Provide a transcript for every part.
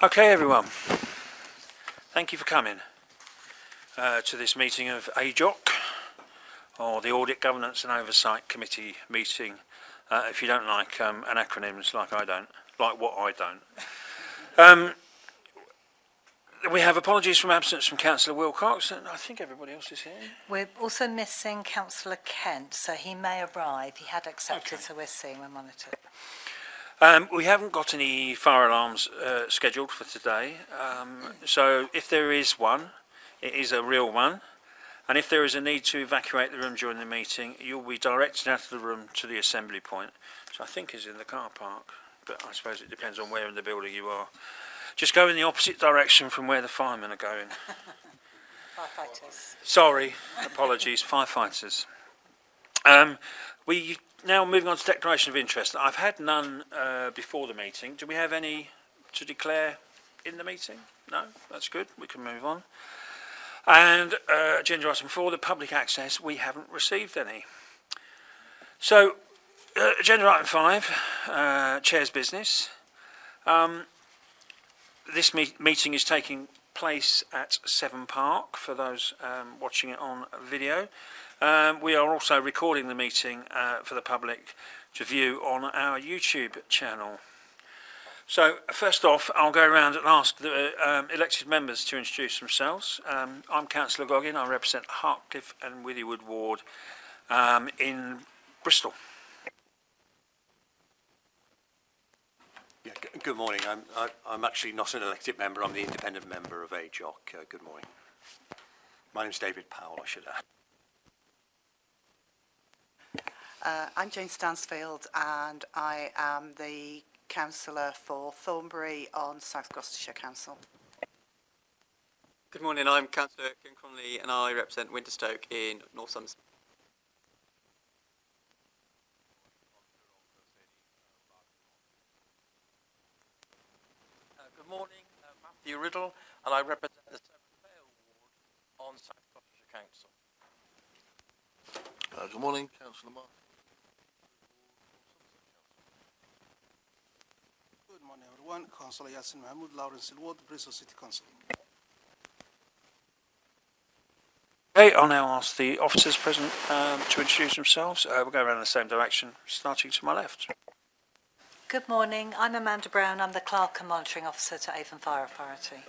Okay, everyone. Thank you for coming to this meeting of AJOC, or the Audit, Governance and Oversight Committee meeting. If you don't like acronyms, like I don't, like what I don't. We have apologies from absence from Councillor Wilcox, and I think everybody else is here. We're also missing Councillor Kent, so he may arrive. He had accepted, okay. So we're seeing, we're monitoring. We haven't got any fire alarms scheduled for today, so if there is one, it is a real one, and if there is a need to evacuate the room during the meeting, you'll be directed out of the room to the assembly point, which I think is in the car park, but I suppose it depends on where in the building you are. Just go in the opposite direction from where the firemen are going. Firefighters. Sorry, apologies, firefighters. We now moving on to declaration of interest. I've had none before the meeting. Do we have any to declare in the meeting? No, that's good. We can move on. And agenda item 4, the public access. We haven't received any. So, agenda item 5, chair's business. This meeting is taking place at Severn Park for those watching it on video. We are also recording the meeting for the public to view on our YouTube channel. So first off, I'll go around and ask the elected members to introduce themselves. I'm Councillor Goggin. I represent Hartcliffe and Withywood Ward in Bristol. Yeah, good morning. I'm actually not an elected member. I'm the independent member of AJOC. Good morning. My name's David Powell, I should add. I'm Jane Stansfield, and I am the councillor for Thornbury on South Gloucestershire Council. Good morning, I'm Councillor Ken Cromley and I represent Winterstoke in North Somerset. Good morning, Matthew Riddle, and I represent the Severn Ward on South Gloucestershire Council. Good morning, Councillor Mark. Good morning, everyone. Councillor Yasin Mahmood, Lawrence Ward, Bristol City Council. Okay, I'll now ask the officers present to introduce themselves. We'll go around in the same direction, starting to my left. Good morning, I'm Amanda Brown. I'm the Clerk and Monitoring Officer to Avon Fire Authority.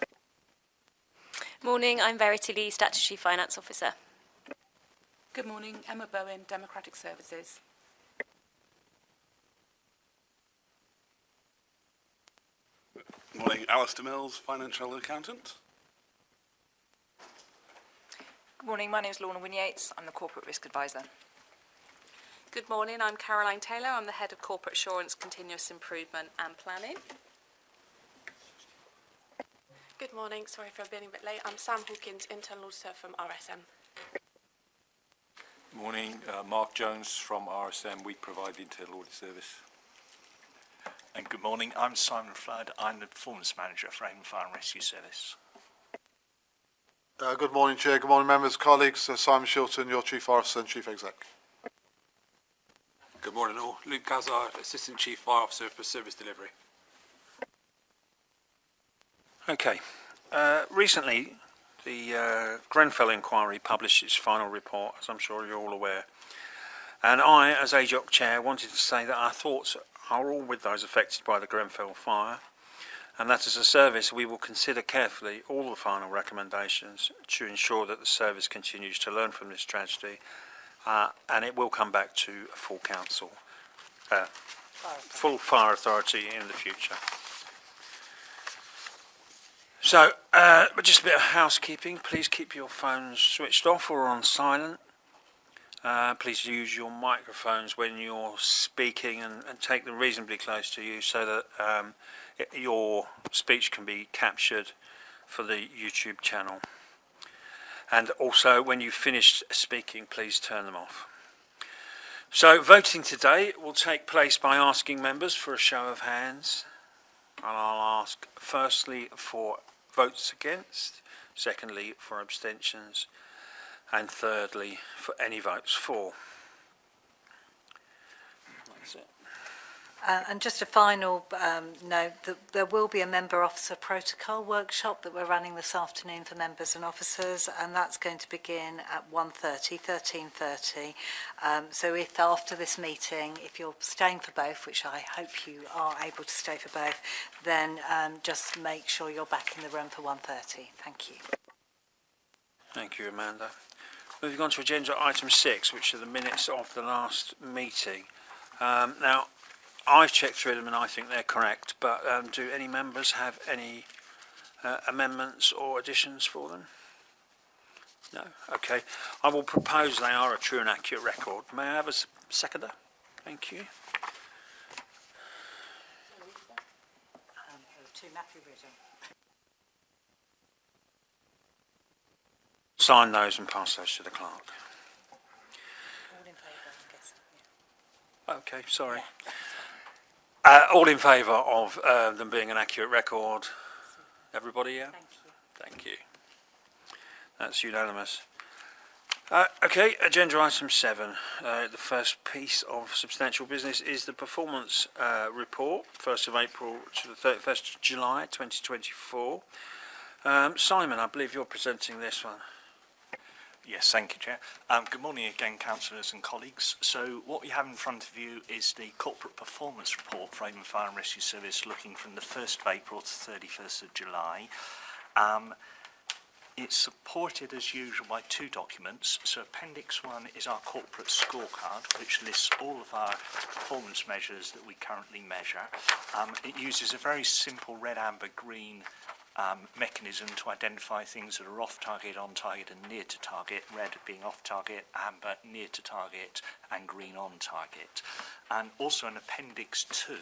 Morning, I'm Verity Lee, Statutory Finance Officer. Good morning, Emma Bowen, Democratic Services. Good morning, Alistair Mills, Financial Accountant. Good morning, my name is Lorna Wynyates. I'm the Corporate Risk Advisor. Good morning, I'm Caroline Taylor. I'm the Head of Corporate Assurance, Continuous Improvement and Planning. Good morning, sorry for being a bit late. I'm Sam Hawkins, Internal Auditor from RSM. Good morning, Mark Jones from RSM. We provide the internal audit service. And good morning, I'm Simon Flood. I'm the Performance Manager for Avon Fire and Rescue Service. Good morning, Chair. Good morning, members, colleagues. Simon Shilton, your Chief Officer and Chief Exec. Good morning all. Luke Gazard, Assistant Chief Fire Officer for Service Delivery. Okay. Recently, the Grenfell inquiry published its final report, as I'm sure you're all aware. And I, as AJOC Chair, wanted to say that our thoughts are all with those affected by the Grenfell fire, and that as a service we will consider carefully all the final recommendations to ensure that the service continues to learn from this tragedy, and it will come back to a full council, full fire authority in the future. So, just a bit of housekeeping. Please keep your phones switched off or on silent. Please use your microphones when you're speaking and take them reasonably close to you so that your speech can be captured for the YouTube channel. And also, when you've finished speaking, please turn them off. So, voting today will take place by asking members for a show of hands. And I'll ask firstly for votes against, secondly for abstentions, and thirdly for any votes for. That's it. And just a final note, that there will be a member officer protocol workshop that we're running this afternoon for members and officers, and that's going to begin at 13:30. So if after this meeting, if you're staying for both, which I hope you are able to stay for both, then just make sure you're back in the room for 1:30. Thank you. Thank you, Amanda. Moving on to agenda item 6, which are the minutes of the last meeting. Now, I've checked through them and I think they're correct, but do any members have any amendments or additions for them? No? Okay. I will propose they are a true and accurate record. May I have a seconder? Thank you. To Matthew Ridgell. Sign those and pass those to the clerk. All in favour, I'm guessing. Yeah. Okay, sorry. All in favour of them being an accurate record? Everybody, yeah? Thank you. Thank you. That's unanimous. Okay, agenda item 7. The first piece of substantial business is the performance report, 1st of April to the 31st of July 2024. Simon, I believe you're presenting this one. Yes, thank you, Chair. Good morning again, councillors and colleagues. So what we have in front of you is the corporate performance report for Avon Fire and Rescue Service looking from the 1st of April to 31st of July. It's supported as usual by 2 documents. So Appendix 1 is our corporate scorecard, which lists all of our performance measures that we currently measure. It uses a very simple red, amber, green mechanism to identify things that are off target, on target and near to target, red being off target, amber near to target and green on target. And also in Appendix 2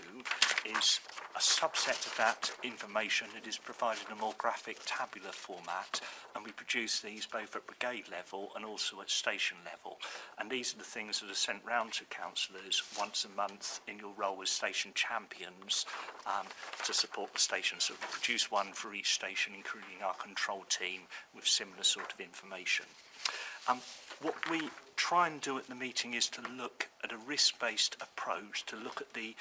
is a subset of that information that is provided in a more graphic tabular format, and we produce these both at brigade level and also at station level. And these are the things that are sent round to councillors once a month in your role as station champions to support the station. So we produce one for each station, including our control team, with similar sort of information. What we try and do at the meeting is to look at a risk-based approach, to look at the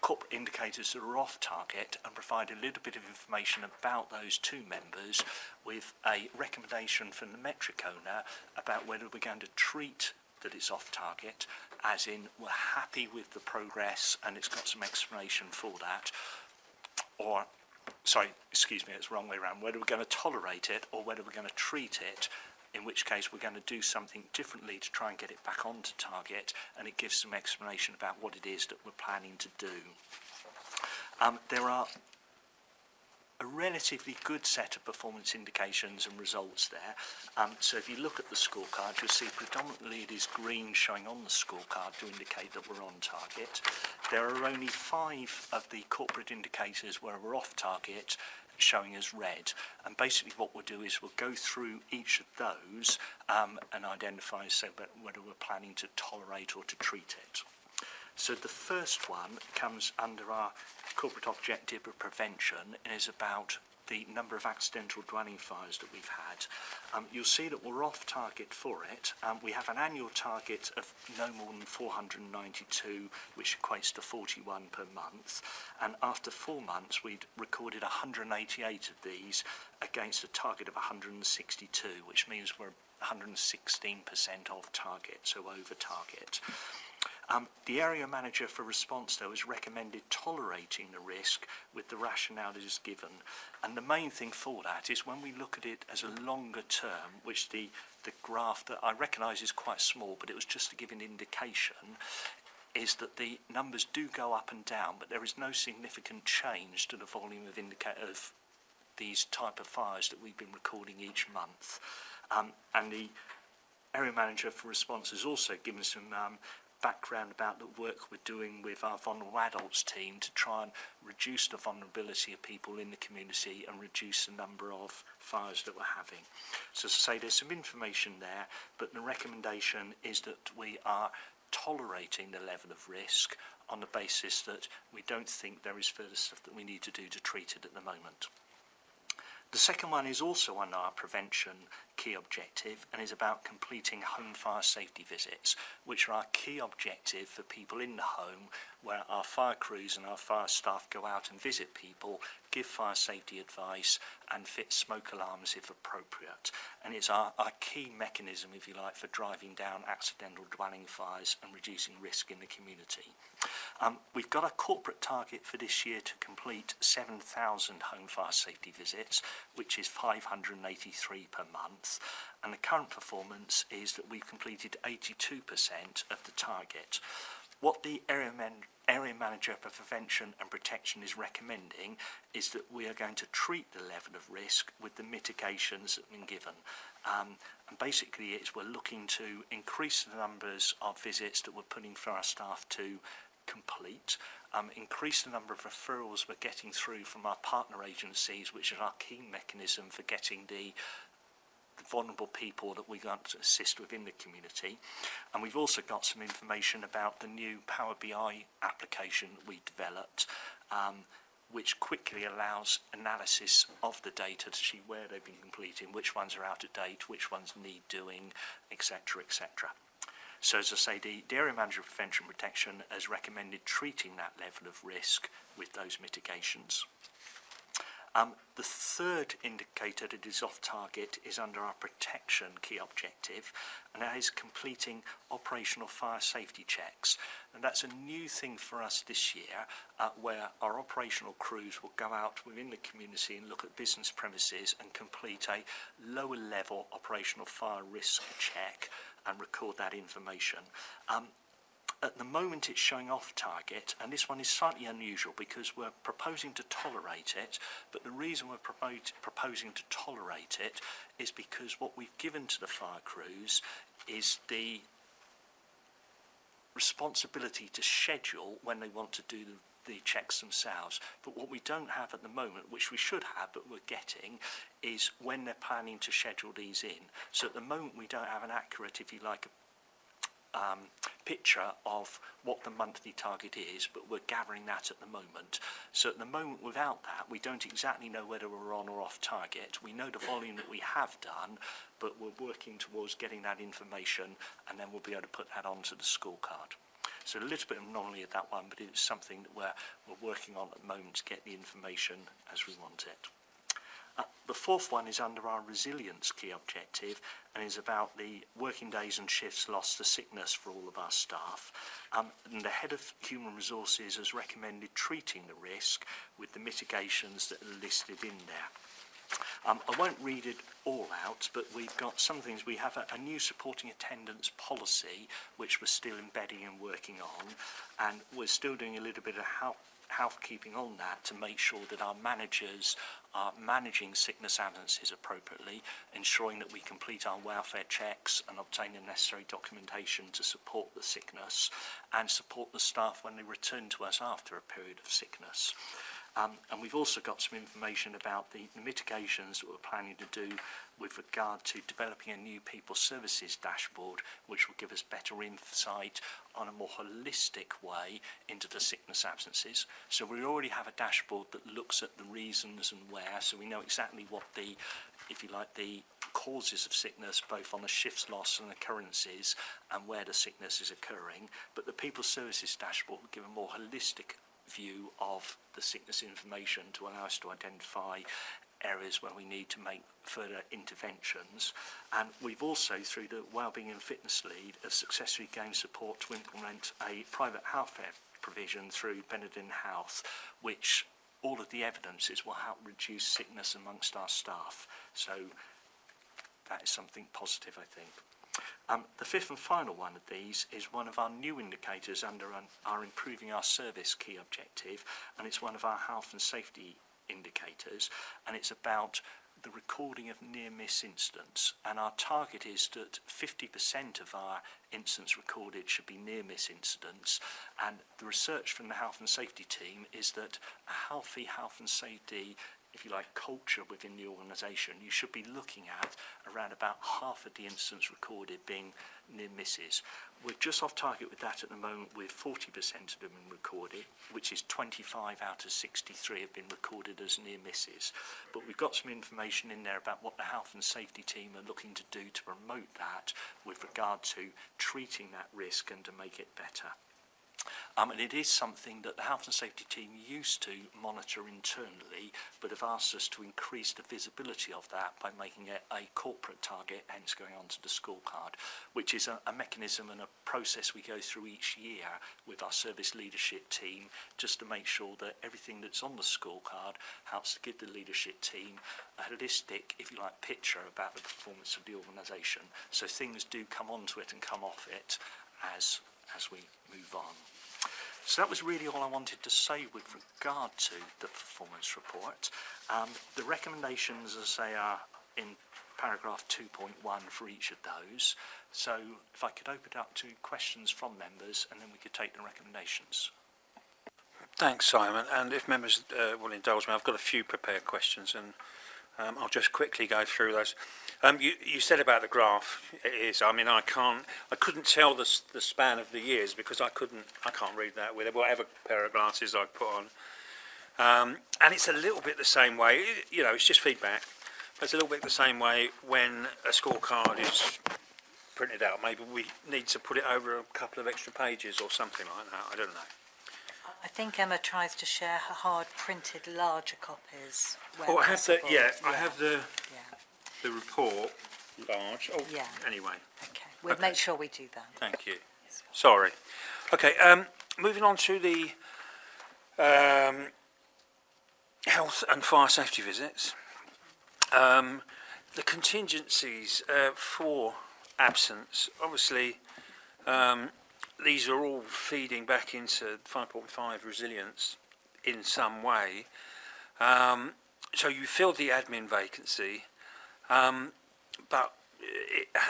corporate indicators that are off target and provide a little bit of information about those 2 members with a recommendation from the metric owner about whether we're going to treat that it's off target, as in we're happy with the progress and it's got some explanation for that, or sorry, excuse me, it's the wrong way around, whether we're going to tolerate it or whether we're going to treat it, in which case we're going to do something differently to try and get it back onto target, and it gives some explanation about what it is that we're planning to do. There are a relatively good set of performance indications and results there. So if you look at the scorecard, you'll see predominantly it is green showing on the scorecard to indicate that we're on target. There are only 5 of the corporate indicators where we're off target, showing as red, and basically what we'll do is we'll go through each of those and identify whether we're planning to tolerate or to treat it. So the first one comes under our corporate objective of prevention and is about the number of accidental dwelling fires that we've had. You'll see that we're off target for it. We have an annual target of no more than 492, which equates to 41 per month. And after 4 months, we'd recorded 188 of these against a target of 162, which means we're 116% off target, so over target. The area manager for response, though, has recommended tolerating the risk with the rationale that is given. And the main thing for that is when we look at it as a longer term, which the graph that I recognise is quite small, but it was just to give an indication, is that the numbers do go up and down, but there is no significant change to the volume of these type of fires that we've been recording each month. And the area manager for response has also given some background about the work we're doing with our vulnerable adults team to try and reduce the vulnerability of people in the community and reduce the number of fires that we're having. So to say, there's some information there, but the recommendation is that we are tolerating the level of risk on the basis that we don't think there is further stuff that we need to do to treat it at the moment. The second one is also on our prevention key objective and is about completing home fire safety visits, which are our key objective for people in the home where our fire crews and our fire staff go out and visit people, give fire safety advice and fit smoke alarms if appropriate. And it's our key mechanism, if you like, for driving down accidental dwelling fires and reducing risk in the community. We've got a corporate target for this year to complete 7,000 home fire safety visits, which is 583 per month. And the current performance is that we've completed 82% of the target. What the area manager for prevention and protection is recommending is that we are going to treat the level of risk with the mitigations that have been given. And basically we're looking to increase the numbers of visits that we're putting for our staff to complete, increase the number of referrals we're getting through from our partner agencies, which is our key mechanism for getting the vulnerable people that we want to assist within the community. And we've also got some information about the new Power BI application that we developed, which quickly allows analysis of the data to see where they've been completing, which ones are out of date, which ones need doing, etc., etc. So as I say, the Area Manager of Prevention and Protection has recommended treating that level of risk with those mitigations. The third indicator that is off target is under our protection key objective, and that is completing operational fire safety checks. And that's a new thing for us this year, where our operational crews will go out within the community and look at business premises and complete a lower level operational fire risk check and record that information. At the moment it's showing off target, and this one is slightly unusual because we're proposing to tolerate it, but the reason we're proposing to tolerate it is because what we've given to the fire crews is the responsibility to schedule when they want to do the checks themselves. But what we don't have at the moment, which we should have but we're getting, is when they're planning to schedule these in. So at the moment we don't have an accurate, if you like, picture of what the monthly target is, but we're gathering that at the moment. So at the moment, without that, we don't exactly know whether we're on or off target. We know the volume that we have done, but we're working towards getting that information, and then we'll be able to put that onto the scorecard. So a little bit of anomaly at that one, but it's something that we're working on at the moment to get the information as we want it. The fourth one is under our resilience key objective and is about the working days and shifts lost to sickness for all of our staff. And the Head of Human Resources has recommended treating the risk with the mitigations that are listed in there. I won't read it all out, but we've got some things. We have a new supporting attendance policy, which we're still embedding and working on, and we're still doing a little bit of housekeeping on that to make sure that our managers are managing sickness absences appropriately, ensuring that we complete our welfare checks and obtain the necessary documentation to support the sickness and support the staff when they return to us after a period of sickness. And we've also got some information about the mitigations that we're planning to do with regard to developing a new people services dashboard, which will give us better insight on a more holistic way into the sickness absences. So we already have a dashboard that looks at the reasons and where, so we know exactly what the, if you like, the causes of sickness, both on the shifts loss and occurrences, and where the sickness is occurring. But the people services dashboard will give a more holistic view of the sickness information to allow us to identify areas where we need to make further interventions. And we've also, through the Wellbeing and Fitness Lead, have successfully gained support to implement a private healthcare provision through Benedin Health, which all of the evidences will help reduce sickness amongst our staff. So that is something positive, I think. The fifth and final one of these is one of our new indicators under our improving our service key objective, and it's one of our health and safety indicators, and it's about the recording of near-miss incidents. And our target is that 50% of our incidents recorded should be near-miss incidents, and the research from the health and safety team is that a healthy health and safety, if you like, culture within the organisation, you should be looking at around about half of the incidents recorded being near misses. We're just off target with that at the moment, with 40% of them recorded, which is 25 out of 63 have been recorded as near misses. But we've got some information in there about what the health and safety team are looking to do to promote that with regard to treating that risk and to make it better. And it is something that the health and safety team used to monitor internally, but have asked us to increase the visibility of that by making it a corporate target, hence going on to the scorecard, which is a mechanism and a process we go through each year with our service leadership team, just to make sure that everything that's on the scorecard helps to give the leadership team a holistic, if you like, picture about the performance of the organisation. So things do come onto it and come off it as we move on. So that was really all I wanted to say with regard to the performance report. The recommendations, as I say, are in paragraph 2.1 for each of those. So if I could open it up to questions from members, and then we could take the recommendations. Thanks, Simon. And if members will indulge me, I've got a few prepared questions, and I'll just quickly go through those. You said about the graph. It is. I mean, I couldn't tell the span of the years because I can't read that with whatever pair of glasses I put on. And it's a little bit the same way. You know, it's just feedback. But it's a little bit the same way when a scorecard is printed out. Maybe we need to put it over a couple of extra pages or something like that. I don't know. I think Emma tries to share her hard printed larger copies. Oh, I have I have the report large. Oh, yeah. Anyway. Okay, we'll make sure we do that. Thank you. Sorry. Okay, moving on to the health and fire safety visits. The contingencies for absence, obviously, these are all feeding back into 5.5 resilience in some way. So you filled the admin vacancy, but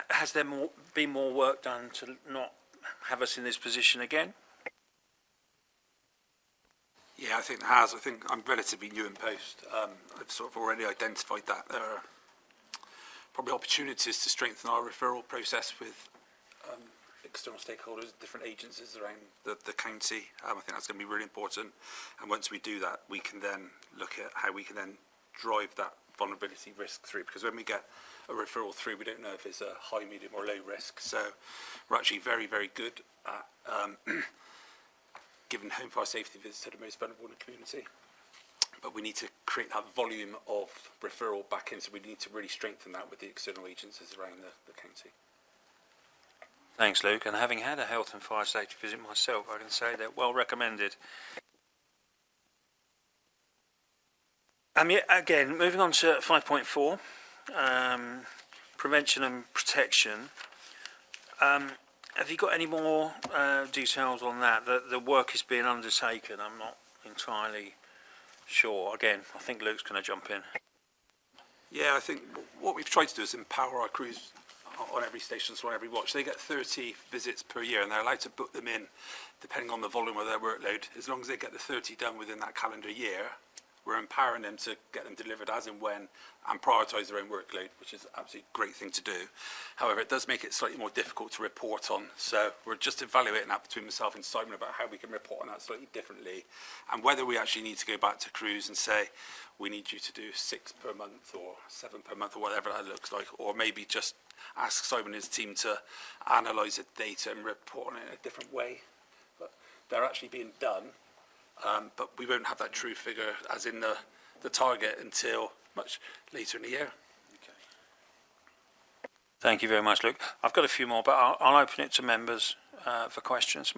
has there been more work done to not have us in this position again? Yeah, I think there has. I think I'm relatively new in post. I've sort of already identified that there are probably opportunities to strengthen our referral process with external stakeholders, different agencies around the county. I think that's going to be really important. And once we do that, we can then look at how we can then drive that vulnerability risk through. Because when we get a referral through, we don't know if it's a high, medium or low risk. So we're actually very, very good at giving home fire safety visits to the most vulnerable in the community. But we need to create that volume of referral back in, so we need to really strengthen that with the external agencies around the county. Thanks, Luke. And having had a health and fire safety visit myself, I can say they're well recommended. Again, moving on to 5.4, prevention and protection. Have you got any more details on that? The work is being undertaken. I'm not entirely sure. Again, I think Luke's going to jump in. Yeah, I think what we've tried to do is empower our crews on every station, so on every watch. They get 30 visits per year, and they're allowed to book them in depending on the volume of their workload. As long as they get the 30 done within that calendar year, we're empowering them to get them delivered as and when and prioritise their own workload, which is an absolutely great thing to do. However, it does make it slightly more difficult to report on. So we're just evaluating that between myself and Simon about how we can report on that slightly differently, and whether we actually need to go back to crews and say, we need you to do 6 per month or 7 per month or whatever that looks like, or maybe just ask Simon and his team to analyse the data and report on it in a different way. But they're actually being done. But we won't have that true figure as in the target until much later in the year. Okay. Thank you very much, Luke. I've got a few more, but I'll open it to members for questions.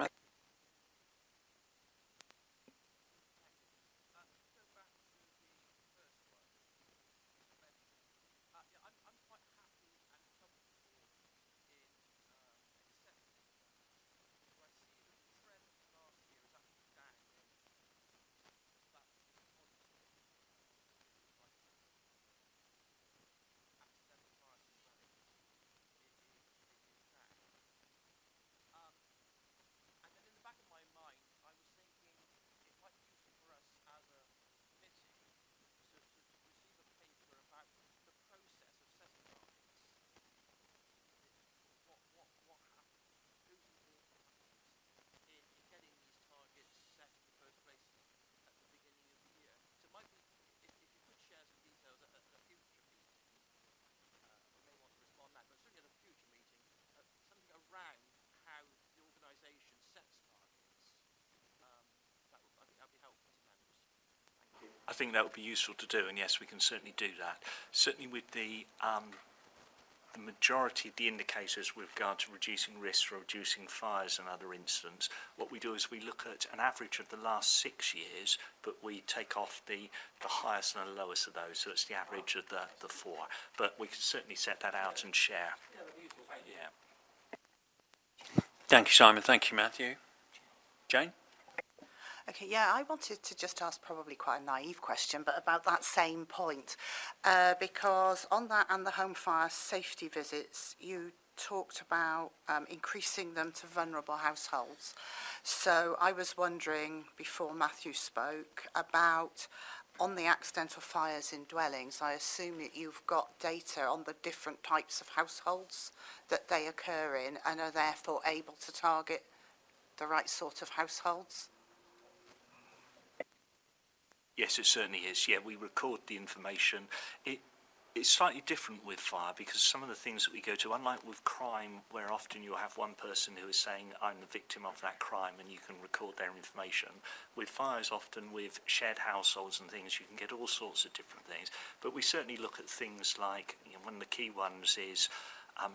I think that would be useful to do, and yes, we can certainly do that. Certainly with the majority of the indicators with regard to reducing risks or reducing fires and other incidents, what we do is we look at an average of the last 6 years, but we take off the highest and the lowest of those, so it's the average of the 4. But we can certainly set that out and share. Yeah. Thank you, Simon. Thank you, Matthew. Jane? Okay, yeah, I wanted to just ask probably quite a naive question, but about that same point, because on that and the home fire safety visits, you talked about increasing them to vulnerable households. So I was wondering, before Matthew spoke, about on the accidental fires in dwellings, I assume that you've got data on the different types of households that they occur in and are therefore able to target the right sort of households? Yes, it certainly is. Yeah, we record the information. It's slightly different with fire because some of the things that we go to, unlike with crime, where often you'll have one person who is saying, I'm the victim of that crime, and you can record their information. With fires, often with shared households and things, you can get all sorts of different things. But we certainly look at things like, one of the key ones is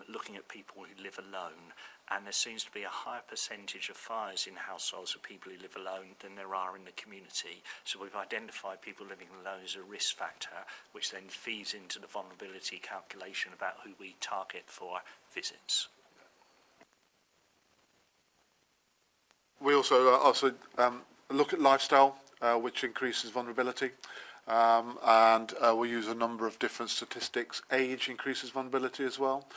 looking at people who live alone. And there seems to be a higher percentage of fires in households of people who live alone than there are in the community. So we've identified people living alone as a risk factor, which then feeds into the vulnerability calculation about who we target for visits. We also look at lifestyle, which increases vulnerability. And we use a number of different statistics. Age increases vulnerability as well,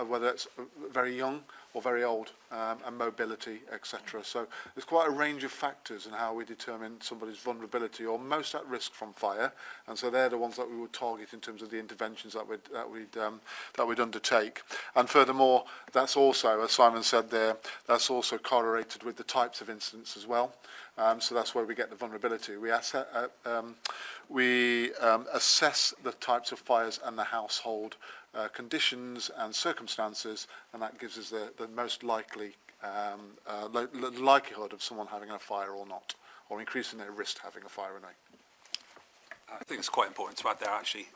whether it's very young or very old, and mobility, etc. So there's quite a range of factors in how we determine somebody's vulnerability or most at risk from fire, and so they're the ones that we would target in terms of the interventions that we'd undertake. And furthermore, that's also, as Simon said there, that's also correlated with the types of incidents as well. So that's where we get the vulnerability. We assess the types of fires and the household conditions and circumstances, and that gives us the most likely likelihood of someone having a fire or not, or increasing their risk to having a fire or not. I think it's quite important to add there, actually,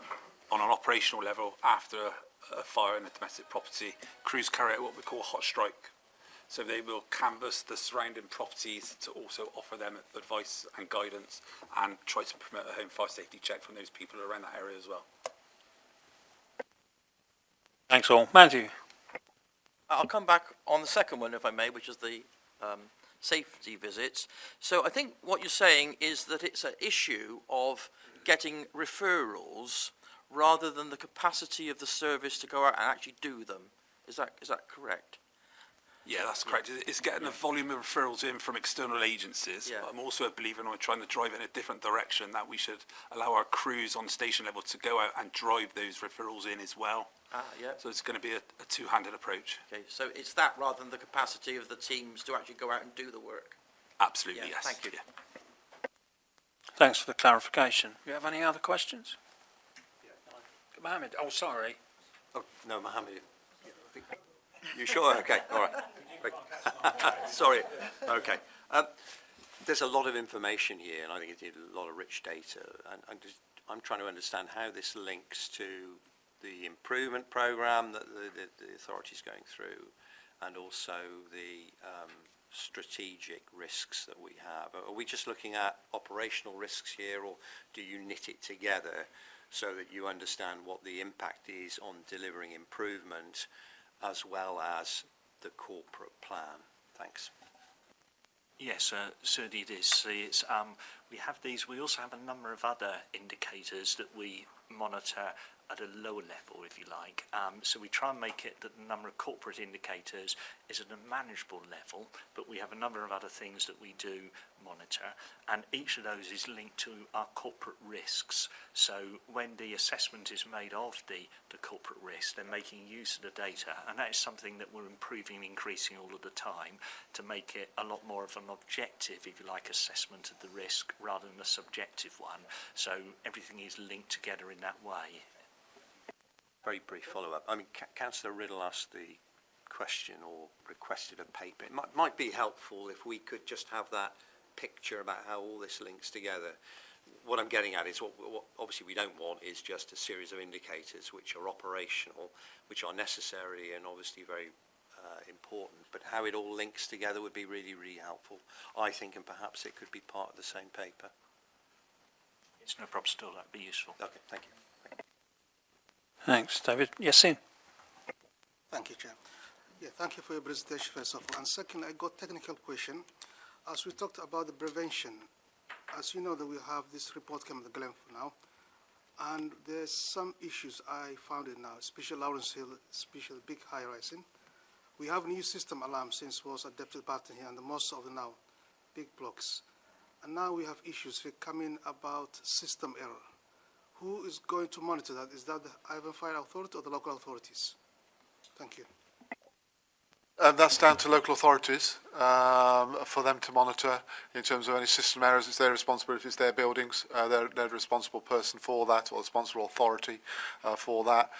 on an operational level, after a fire in a domestic property, crews carry out what we call a hot strike. So they will canvass the surrounding properties to also offer them advice and guidance and try to promote a home fire safety check from those people around that area as well. Thanks all. Matthew? I'll come back on the second one, if I may, which is the safety visits. So I think what you're saying is that it's an issue of getting referrals rather than the capacity of the service to go out and actually do them. Is that correct? Yeah, that's correct. It's getting a volume of referrals in from external agencies. Yeah. I'm also a believer in trying to drive it in a different direction, that we should allow our crews on station level to go out and drive those referrals in as well. Yeah. So it's going to be a two-handed approach. Okay, so it's that rather than the capacity of the teams to actually go out and do the work. Absolutely, yeah, yes. Thank you. Yeah. Thanks for the clarification. Do you have any other questions? Mohammed, oh, sorry. Oh, no, Mohammed. You sure? Okay, all right. Sorry. Okay. There's a lot of information here, and I think it's a lot of rich data. And I'm trying to understand how this links to the improvement programme that the authority's going through, and also the strategic risks that we have. Are we just looking at operational risks here, or do you knit it together so that you understand what the impact is on delivering improvement, as well as the corporate plan? Thanks. Yes, certainly it is. See, we have these. We also have a number of other indicators that we monitor at a lower level, if you like. So we try and make it that the number of corporate indicators is at a manageable level, but we have a number of other things that we do monitor, and each of those is linked to our corporate risks. So when the assessment is made of the corporate risk, they're making use of the data, and that is something that we're improving and increasing all of the time to make it a lot more of an objective, if you like, assessment of the risk rather than a subjective one. So everything is linked together in that way. Very brief follow-up. I mean, Councillor Riddle asked the question or requested a paper. It might be helpful if we could just have that picture about how all this links together. what I'm getting at is what obviously we don't want is just a series of indicators which are operational, which are necessary and obviously very important, but how it all links together would be really, really helpful, I think, and perhaps it could be part of the same paper. It's no problem still, that'd be useful. Okay, thank you. Thanks, David. Yasin. Thank you, Chair. Yeah, thank you for your presentation, first of all. And second, I got technical question. As we talked about the prevention, as you know that we have this report coming to Glenford now, and there's some issues I found it now, especially Lawrence Hill, especially big high rising. We have a new system alarm since was adapted pattern here, and the most of the now big blocks. And now we have issues coming about system error. Who is going to monitor that? Is that the Avon Fire Authority or the local authorities? Thank you. That's down to local authorities for them to monitor in terms of any system errors. It's their responsibility, it's their buildings. They're the responsible person for that, or responsible authority for that.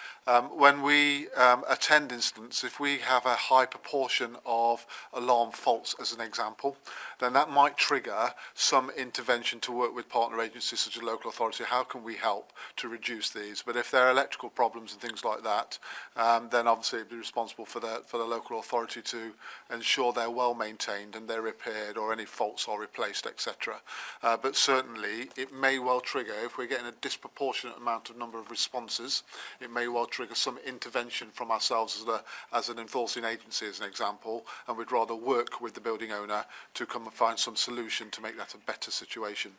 When we attend incidents, if we have a high proportion of alarm faults, as an example, then that might trigger some intervention to work with partner agencies such as local authority. How can we help to reduce these? But if there are electrical problems and things like that, then obviously it'd be responsible for the local authority to ensure they're well maintained and they're repaired or any faults are replaced, etc. But certainly it may well trigger, if we're getting a disproportionate amount of number of responses, it may well trigger some intervention from ourselves as an enforcing agency, as an example, and we'd rather work with the building owner to come and find some solution to make that a better situation.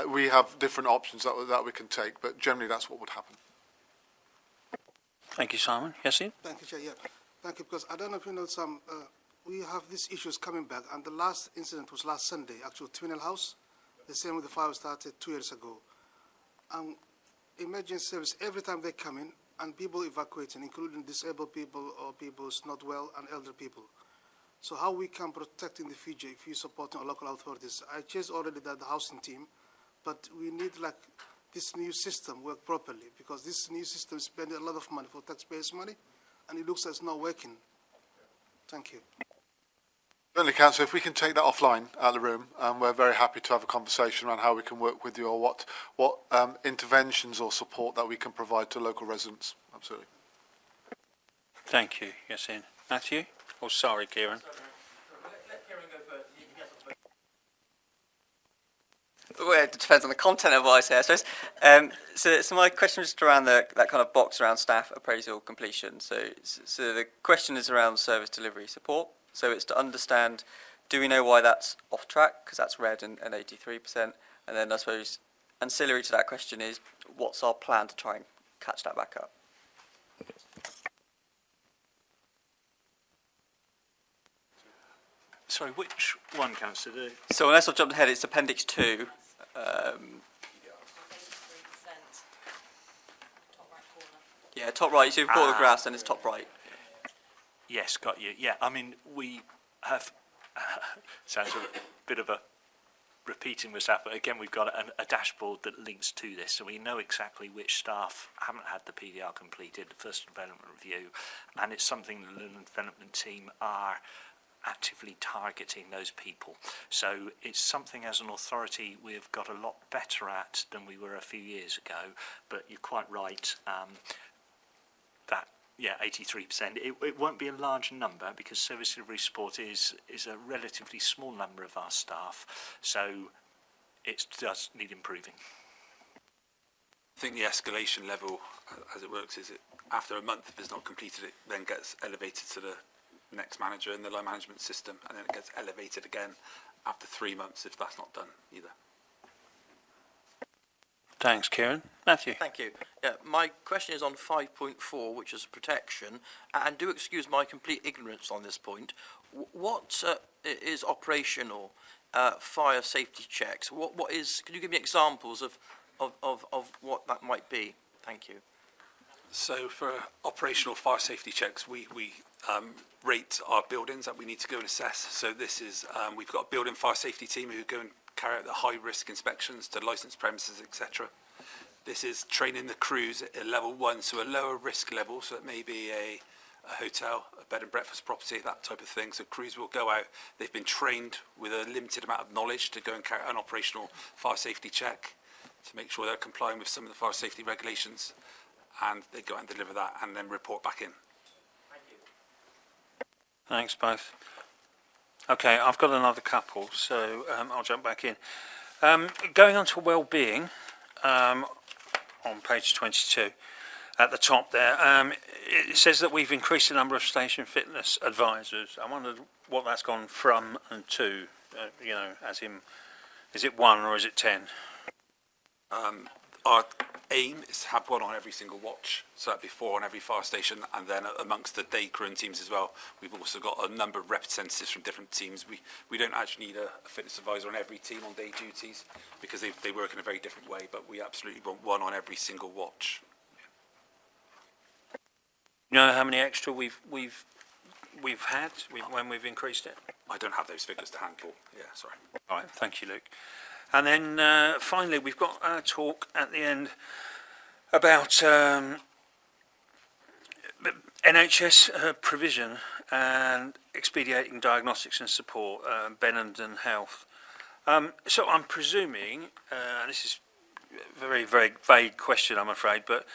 We have different options that we can take, but generally that's what would happen. Thank you, Simon. Yasin? Thank you, Chair. Yeah. Thank you, because I don't know if you know we have these issues coming back, and the last incident was last Sunday, actually, Twinnell House. The same with the fire started 2 years ago. Emergency service, every time they come in, and people evacuating, including disabled people or people who's not well and elder people. So how we can protect in the future if you support our local authorities? I chased already the housing team, but we need like this new system work properly, because this new system is spending a lot of money for taxpayers' money, and it looks like it's not working. Thank you. Certainly, Councillor, if we can take that offline out of the room, we're very happy to have a conversation around how we can work with you, or what interventions or support that we can provide to local residents. Absolutely. Thank you, Yasin. Matthew? Oh, sorry, Kieran. Let Kieran go first. Well, it depends on the content of what I say, I suppose. So my question is just around that kind of box around staff appraisal completion. So the question is around service delivery support. So it's to understand, do we know why that's off track? Because that's red and 83%. And then I suppose ancillary to that question is, what's our plan to try and catch that back up? Sorry, which one, Councillor? So unless I've jumped ahead, it's Appendix 2. Yeah, top right. So you've photographs and it's top right. Yes, got you. Yeah, I mean, we have, sounds a bit of a repeating myself, but again, we've got a dashboard that links to this, so we know exactly which staff haven't had the PDR completed, the first development review, and it's something the learning development team are actively targeting those people. So it's something as an authority we've got a lot better at than we were a few years ago, but you're quite right, that, yeah, 83%. It won't be a large number because service delivery support is a relatively small number of our staff, so it does need improving. I think the escalation level, as it works, is after a month, if it's not completed, it then gets elevated to the next manager in the line management system, and then it gets elevated again after 3 months if that's not done either. Thanks, Kieran. Matthew. Thank you. Yeah, my question is on 5.4, which is protection, and do excuse my complete ignorance on this point. What is operational fire safety checks? What is? Can you give me examples of what that might be? Thank you. So for operational fire safety checks, we rate our buildings that we need to go and assess. So this is, we've got a building fire safety team who go and carry out the high risk inspections to licensed premises, etc. This is training the crews at level 1, so a lower risk level, so it may be a a hotel, a bed and breakfast property, that type of thing. So crews will go out. They've been trained with a limited amount of knowledge to go and carry out an operational fire safety check to make sure they're complying with some of the fire safety regulations, and they go out and deliver that and then report back in. Thanks both. Okay, I've got another couple, so I'll jump back in. Going on to well-being, on page 22, at the top there, it says that we've increased the number of station fitness advisors. I wondered what that's gone from and to, as in, is it 1 or is it 10? Our aim is to have one on every single watch, so that'd be 4 on every fire station, and then amongst the day crew and teams as well, we've also got a number of representatives from different teams. We don't actually need a fitness advisor on every team on day duties because they work in a very different way, but we absolutely want one on every single watch. You know how many extra we've had when we've increased it? I don't have those figures to hand, Paul. Yeah, sorry. All right, thank you, Luke. And then finally, we've got a talk at the end about NHS provision and expediting diagnostics and support, Benenden Health. So I'm presuming, and this is a very, very vague question, I'm afraid, but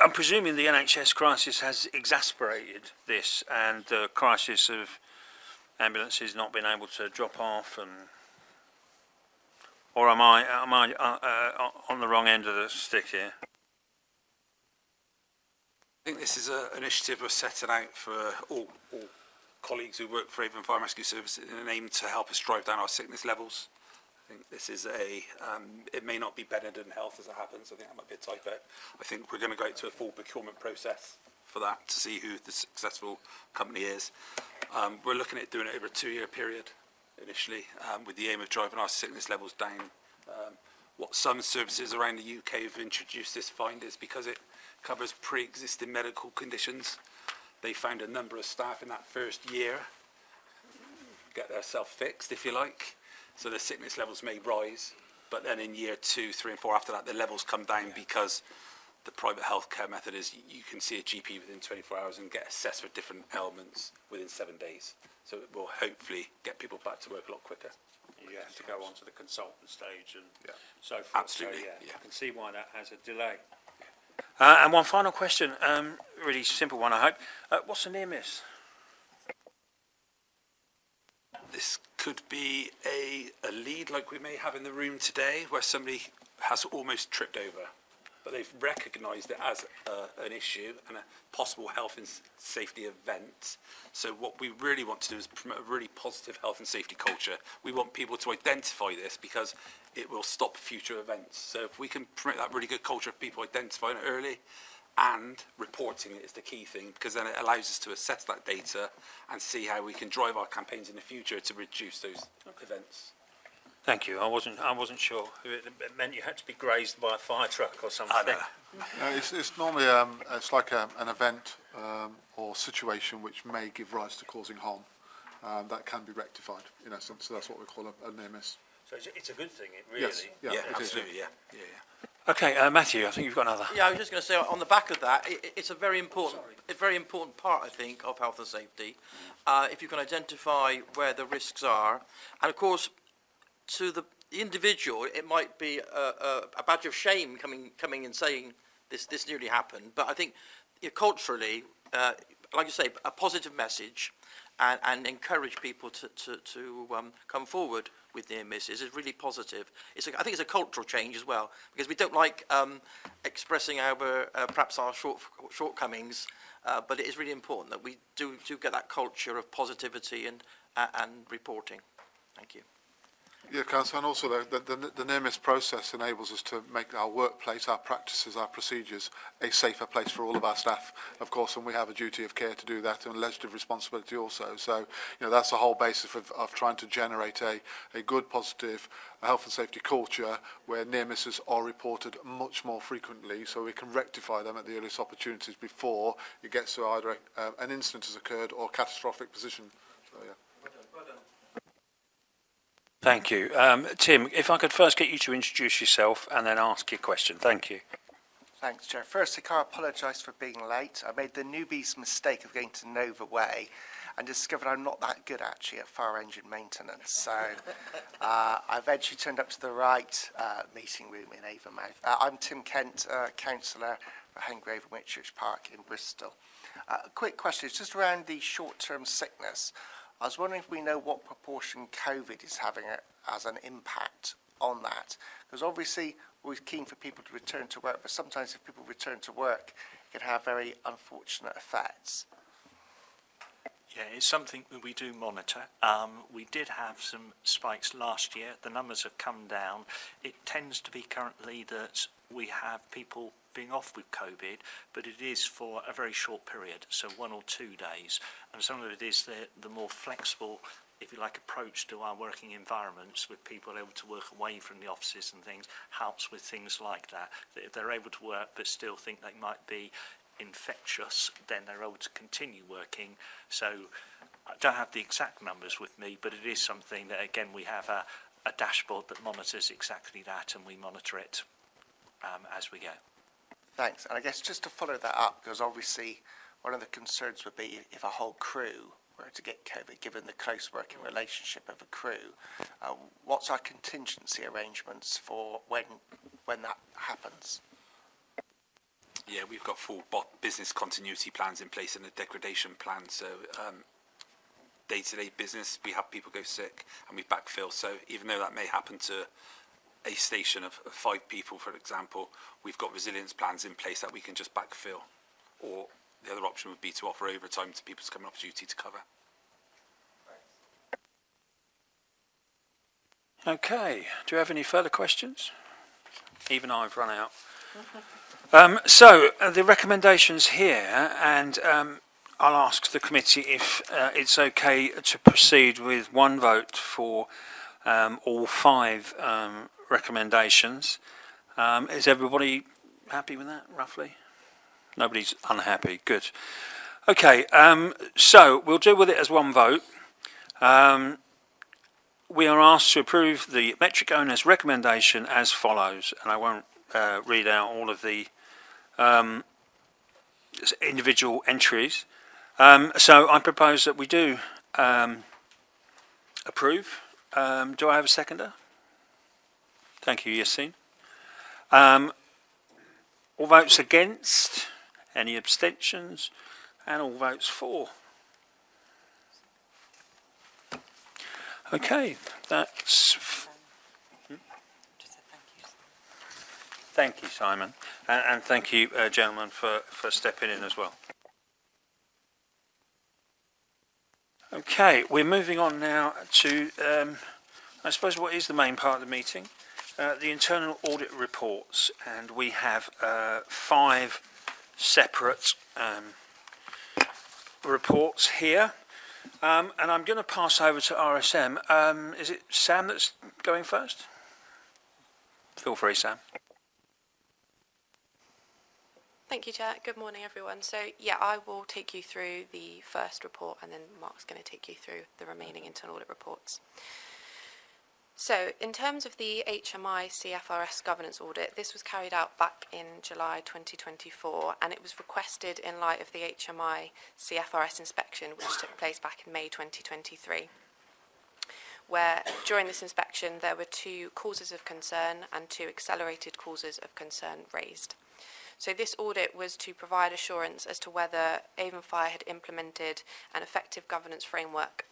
I'm presuming the NHS crisis has exacerbated this, and the crisis of ambulances not being able to drop off, and or am I on the wrong end of the stick here? I think this is an initiative we're setting out for all colleagues who work for Avon Fire and Rescue Service in an aim to help us drive down our sickness levels. I think this is it may not be Benenden Health as it happens. I think that might be a typo. I think we're going to go out to a full procurement process for that to see who the successful company is. We're looking at doing it over a 2-year period initially, with the aim of driving our sickness levels down. What some services around the UK have introduced this find is because it covers pre-existing medical conditions. They found a number of staff in that first year get themselves fixed, if you like. So the sickness levels may rise, but then in year 2, 3 and 4 after that, the levels come down because the private healthcare method is you can see a GP within 24 hours and get assessed for different ailments within 7 days. So it will hopefully get people back to work a lot quicker. You have to go on to the consultant stage and so forth. Absolutely, So, yeah. I can see why that has a delay. And one final question, really simple one, I hope. What's a near miss? This could be a lead like we may have in the room today where somebody has almost tripped over, but they've recognised it as an issue and a possible health and safety event. So what we really want to do is promote a really positive health and safety culture. We want people to identify this because it will stop future events. So if we can promote that really good culture of people identifying it early and reporting it is the key thing, because then it allows us to assess that data and see how we can drive our campaigns in the future to reduce those events. Thank you. I wasn't sure. It meant you had to be grazed by a fire truck or something. It's normally it's like an event or situation which may give rise to causing harm. That can be rectified in essence. So that's what we call a near miss. So it's a good thing, it really. Yes, yeah, absolutely, yeah. Okay, Matthew, I think you've got another. Yeah, I was just going to say, on the back of that, it's a very important part, I think, of health and safety. If you can identify where the risks are, and of course, to the individual, it might be a badge of shame coming and saying this nearly happened. But I think culturally, like you say, a positive message and encourage people to come forward with near misses is really positive. I think it's a cultural change as well, because we don't like expressing perhaps our shortcomings, but it is really important that we do get that culture of positivity and reporting. Thank you. Yeah, Councillor, and also the near-miss process enables us to make our workplace, our practices, our procedures a safer place for all of our staff, of course, and we have a duty of care to do that and a legislative responsibility also. So, that's the whole basis of trying to generate a good, positive health and safety culture where near-misses are reported much more frequently so we can rectify them at the earliest opportunities before it gets to either an incident has occurred or a catastrophic position. So, yeah. Thank you. Tim, if I could first get you to introduce yourself and then ask your question. Thank you. Thanks, Chair. Firstly, can I apologise for being late? I made the newbie's mistake of going to Nova Way and discovered I'm not that good, actually, at fire engine maintenance. So I eventually turned up to the right meeting room in Avonmouth. I'm Tim Kent, councillor for Hengrave and Whitchurch Park in Bristol. A quick question. It's just around the short-term sickness. I was wondering if we know what proportion COVID is having as an impact on that. Because obviously we're keen for people to return to work, but sometimes if people return to work, it can have very unfortunate effects. Yeah, it's something that we do monitor. We did have some spikes last year. The numbers have come down. It tends to be currently that we have people being off with COVID, but it is for a very short period, so 1 or 2 days. And some of it is the more flexible, if you like, approach to our working environments with people able to work away from the offices and things, helps with things like that. That if they're able to work but still think they might be infectious, then they're able to continue working. So I don't have the exact numbers with me, but it is something that, again, we have a dashboard that monitors exactly that, and we monitor it as we go. Thanks. And I guess just to follow that up, because obviously one of the concerns would be if a whole crew were to get COVID, given the close working relationship of a crew, what's our contingency arrangements for when that happens? Yeah, we've got full business continuity plans in place and a degradation plan. So day-to-day business, we have people go sick and we backfill. So even though that may happen to a station of 5 people, for example, we've got resilience plans in place that we can just backfill. Or the other option would be to offer overtime to people coming off duty to cover. Okay, do you have any further questions? Even I've run out. So the recommendations here, and I'll ask the committee if it's okay to proceed with one vote for all 5 recommendations. Is everybody happy with that, roughly? Nobody's unhappy. Good. Okay, so we'll deal with it as one vote. We are asked to approve the metric owner's recommendation as follows, and I won't read out all of the individual entries. So I propose that we do approve. Do I have a seconder? Thank you, Yassine. All votes against, any abstentions, and all votes for. Okay, that's... Thank you, Simon, and thank you, gentlemen, for stepping in as well. Okay, we're moving on now to, I suppose, what is the main part of the meeting, the internal audit reports, and we have 5 separate reports here, and I'm going to pass over to RSM. Is it Sam that's going first? Feel free, Sam. Thank you, Chair. Good morning, everyone. So, yeah, I will take you through the first report, and then Mark's going to take you through the remaining internal audit reports. So, in terms of the HMI CFRS governance audit, this was carried out back in July 2024, and it was requested in light of the HMI CFRS inspection, which took place back in May 2023, where during this inspection there were 2 causes of concern and 2 accelerated causes of concern raised. So this audit was to provide assurance as to whether Avon Fire had implemented an effective governance framework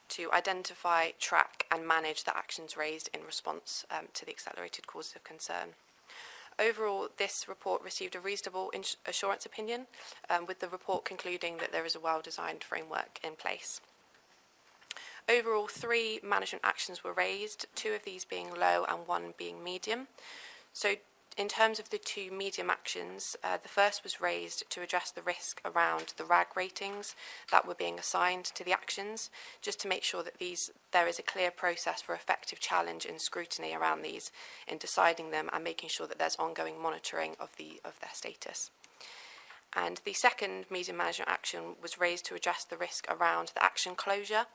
to identify, track and manage the actions raised in response to the accelerated causes of concern. Overall, this report received a reasonable assurance opinion, with the report concluding that there is a well-designed framework in place. Overall, 3 management actions were raised, 2 of these being low and 1 being medium. So in terms of the 2 medium actions, the first was raised to address the risk around the RAG ratings that were being assigned to the actions, just to make sure that there is a clear process for effective challenge and scrutiny around these in deciding them and making sure that there's ongoing monitoring of their status. And the second medium management action was raised to address the risk around the action closure.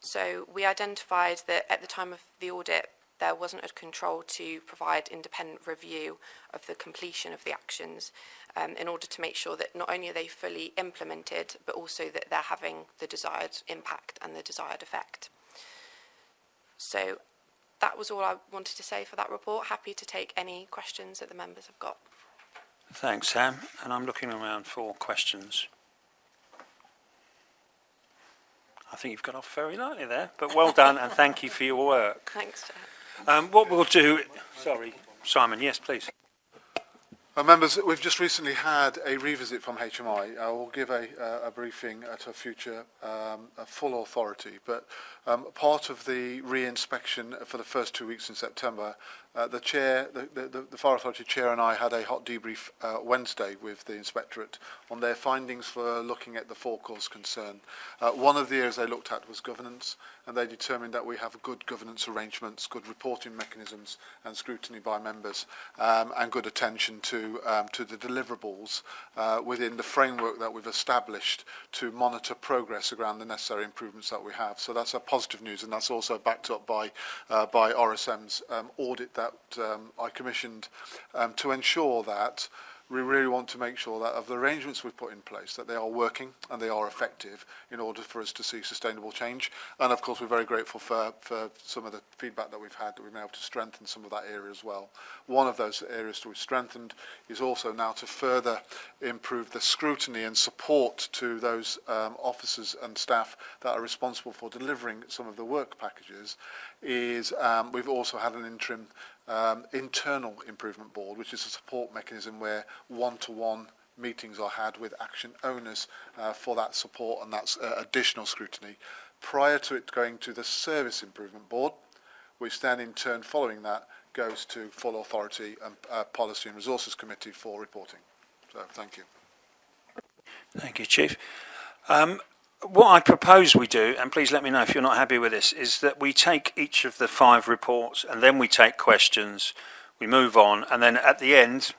So we identified that at the time of the audit, there wasn't a control to provide independent review of the completion of the actions in order to make sure that not only are they fully implemented, but also that they're having the desired impact and the desired effect. So that was all I wanted to say for that report. Happy to take any questions that the members have got. Thanks, Sam. And I'm looking around for questions. I think you've got off very lightly there, but well done and thank you for your work. Thanks, Chair. What we'll do... Sorry, Simon, yes, please. Members, we've just recently had a revisit from HMI. I will give a briefing at a future a full authority, but part of the re-inspection for the first 2 weeks in September, the chair, the Fire Authority chair and I had a hot debrief Wednesday with the inspectorate on their findings for looking at the four cause concern. One of the areas they looked at was governance, and they determined that we have good governance arrangements, good reporting mechanisms and scrutiny by members, and good attention to the deliverables within the framework that we've established to monitor progress around the necessary improvements that we have. So that's a positive news, and that's also backed up by RSM's audit that I commissioned to ensure that we really want to make sure that of the arrangements we've put in place, that they are working and they are effective in order for us to see sustainable change. And of course, we're very grateful for some of the feedback that we've had, that we've been able to strengthen some of that area as well. One of those areas that we've strengthened is also now to further improve the scrutiny and support to those officers and staff that are responsible for delivering some of the work packages. Is we've also had an interim internal improvement board, which is a support mechanism where one-to-one meetings are had with action owners for that support and that's additional scrutiny. Prior to it going to the service improvement board, which then in turn following that goes to full authority and policy and resources committee for reporting. So thank you. Thank you, Chief. What I propose we do, and please let me know if you're not happy with this, is that we take each of the 5 reports and then we take questions, we move on, and then at the end,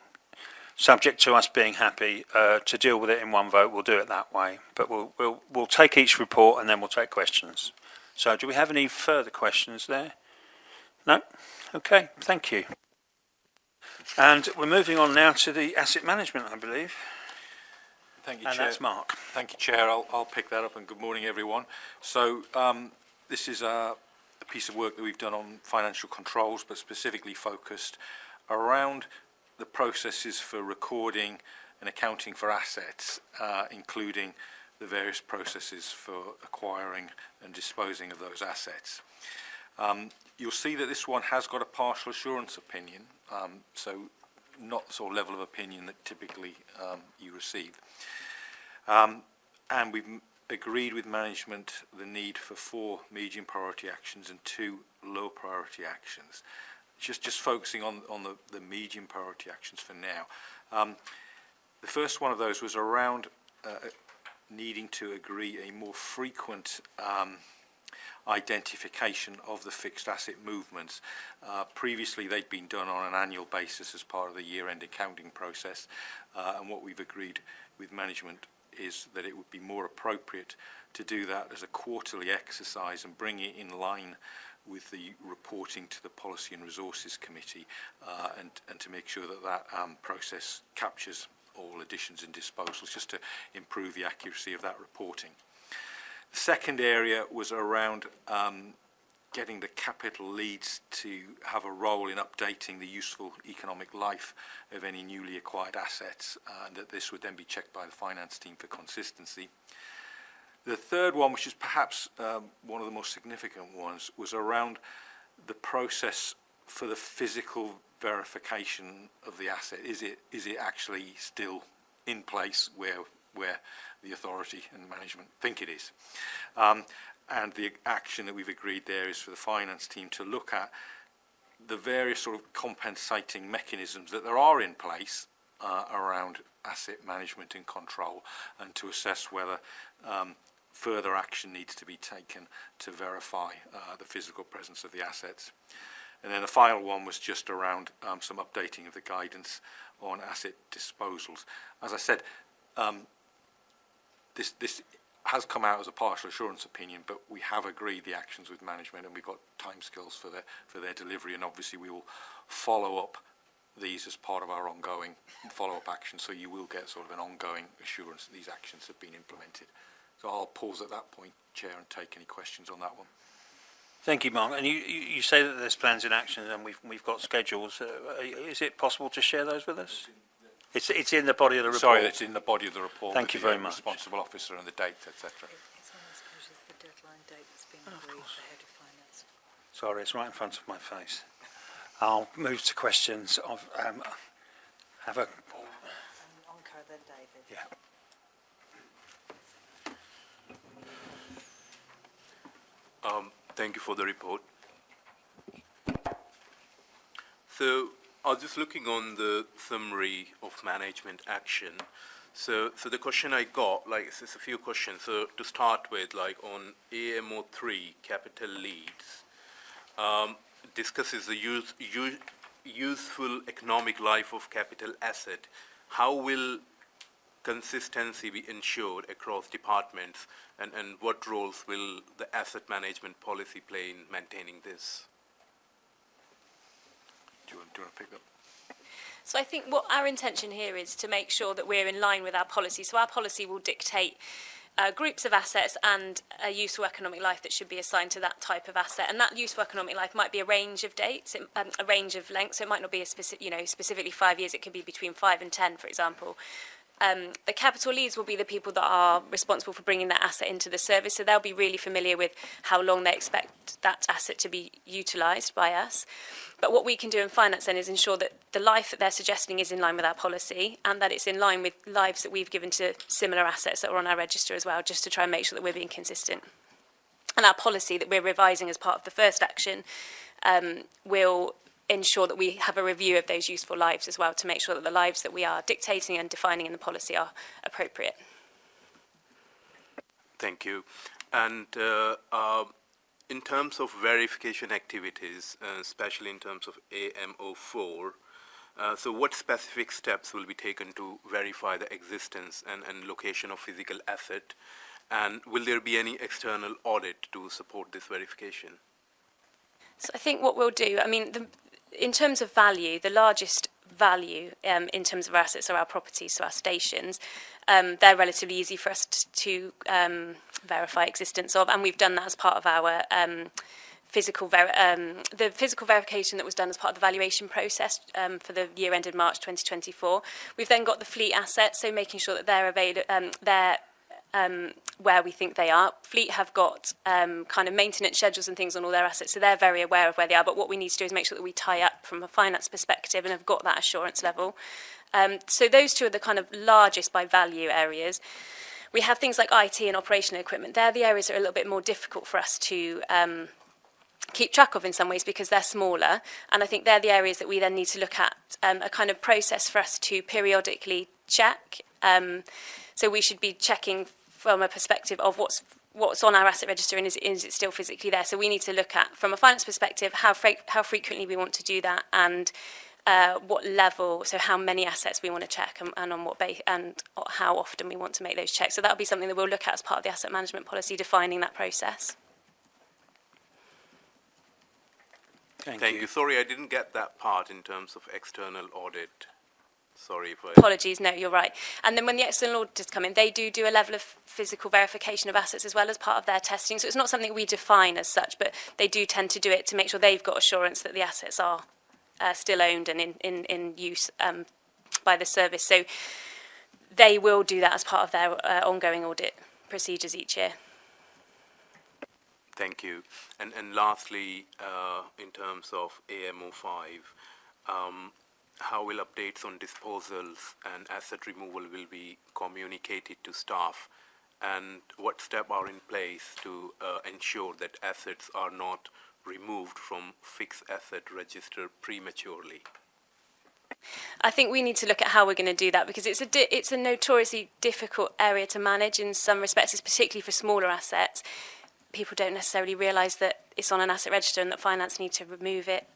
subject to us being happy to deal with it in one vote, we'll do it that way. But we'll take each report and then we'll take questions. So do we have any further questions there? No? Okay, thank you. And we're moving on now to the asset management, I believe. Thank you, and Chair. that's Mark. Thank you, Chair. I'll pick that up, and good morning, everyone. So this is a piece of work that we've done on financial controls, but specifically focused around the processes for recording and accounting for assets, including the various processes for acquiring and disposing of those assets. You'll see that this one has got a partial assurance opinion, so not the sort of level of opinion that typically you receive. And we've agreed with management the need for 4 medium priority actions and 2 low priority actions. Just focusing on the medium priority actions for now. The first one of those was around needing to agree a more frequent identification of the fixed asset movements. Previously they'd been done on an annual basis as part of the year-end accounting process, and what we've agreed with management is that it would be more appropriate to do that as a quarterly exercise and bring it in line with the reporting to the Policy and Resources Committee, and to make sure that that process captures all additions and disposals, just to improve the accuracy of that reporting. The second area was around getting the capital leads to have a role in updating the useful economic life of any newly acquired assets, and that this would then be checked by the finance team for consistency. The third one, which is perhaps one of the most significant ones, was around the process for the physical verification of the asset. Is it actually still in place where the authority and management think it is? And the action that we've agreed there is for the finance team to look at the various sort of compensating mechanisms that there are in place around asset management and control, and to assess whether further action needs to be taken to verify the physical presence of the assets. And then the final one was just around some updating of the guidance on asset disposals. As I said, this has come out as a partial assurance opinion, but we have agreed the actions with management, and we've got timescales for their delivery, and obviously we will follow up these as part of our ongoing follow-up action, so you will get sort of an ongoing assurance that these actions have been implemented. So I'll pause at that point, Chair, and take any questions on that one. Thank you, Mark. And you say that there's plans in action and we've got schedules. Is it possible to share those with us? It's in the body of the report. Sorry, it's in the body of the report. Thank you very much. Responsible officer and the date, etc. It's on, I suppose, is the deadline date that's been agreed for head of finance. Sorry, it's right in front of my face. I'll move to questions of have a Onco, then David. yeah. Thank you for the report. So I was just looking on the summary of management action. So the question I got, like, it's a few questions. So to start with, like on AMO3 capital leads, discusses the useful economic life of capital asset. How will consistency be ensured across departments, and what roles will the asset management policy play in maintaining this? Do you want to pick up? So I think what our intention here is to make sure that we're in line with our policy. So our policy will dictate groups of assets and a useful economic life that should be assigned to that type of asset. And that useful economic life might be a range of dates, a range of lengths. So it might not be a specifically 5 years. It could be between 5 and 10, for example. The capital leads will be the people that are responsible for bringing that asset into the service, so they'll be really familiar with how long they expect that asset to be utilised by us. But what we can do in finance then is ensure that the life that they're suggesting is in line with our policy, and that it's in line with lives that we've given to similar assets that are on our register as well, just to try and make sure that we're being consistent. And our policy that we're revising as part of the first action will ensure that we have a review of those useful lives as well, to make sure that the lives that we are dictating and defining in the policy are appropriate. Thank you. And in terms of verification activities, especially in terms of AMO4, so what specific steps will be taken to verify the existence and location of physical asset? And will there be any external audit to support this verification? So I think what we'll do, I mean, in terms of value, the largest value in terms of our assets are our properties, so our stations. They're relatively easy for us to verify existence of, and we've done that as part of our physical verification that was done as part of the valuation process for the year ended March 2024. We've then got the fleet assets, so making sure that they're available, where we think they are. Fleet have got kind of maintenance schedules and things on all their assets, so they're very aware of where they are. But what we need to do is make sure that we tie up from a finance perspective and have got that assurance level. So those two are the kind of largest by value areas. We have things like IT and operational equipment. They're the areas that are a little bit more difficult for us to keep track of in some ways because they're smaller. And I think they're the areas that we then need to look at a kind of process for us to periodically check. So we should be checking from a perspective of what's on our asset register and is it still physically there. So we need to look at, from a finance perspective, how frequently we want to do that and what level, so how many assets we want to check and on what base and how often we want to make those checks. So that'll be something that we'll look at as part of the asset management policy, defining that process. Thank you. Sorry, I didn't get that part in terms of external audit. Sorry if I... Apologies, no, you're right. And then when the external auditors come in, they do a level of physical verification of assets as well as part of their testing. So it's not something we define as such, but they do tend to do it to make sure they've got assurance that the assets are still owned and in use by the service. So they will do that as part of their ongoing audit procedures each year. Thank you. And lastly, in terms of AMO5, how will updates on disposals and asset removal will be communicated to staff, and what steps are in place to ensure that assets are not removed from fixed asset register prematurely? I think we need to look at how we're going to do that because it's a notoriously difficult area to manage in some respects, particularly for smaller assets. People don't necessarily realise that it's on an asset register and that finance need to remove it.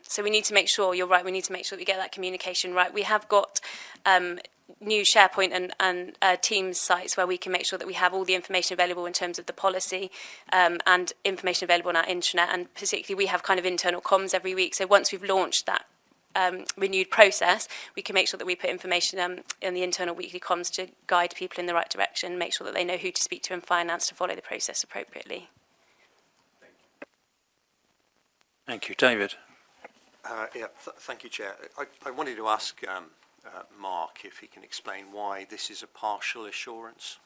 So we need to make sure, you're right, we need to make sure that we get that communication right. We have got new SharePoint and Teams sites where we can make sure that we have all the information available in terms of the policy and information available on our intranet. And particularly, we have kind of internal comms every week. So once we've launched that renewed process, we can make sure that we put information in the internal weekly comms to guide people in the right direction, make sure that they know who to speak to in finance to follow the process appropriately. Thank you. David. Thank you, Chair. I wanted to ask Mark if he can explain why this is a partial assurance.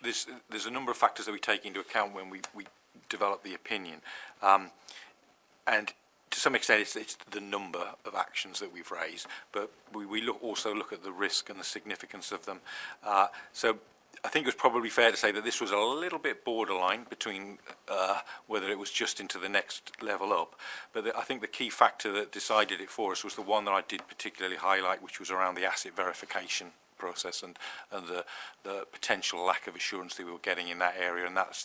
There's a number of factors that we take into account when we develop the opinion, and to some extent it's the number of actions that we've raised, but we also look at the risk and the significance of them. So I think it's probably fair to say that this was a little bit borderline between whether it was just into the next level up. But I think the key factor that decided it for us was the one that I did particularly highlight, which was around the asset verification process and the potential lack of assurance that we were getting in that area. And that's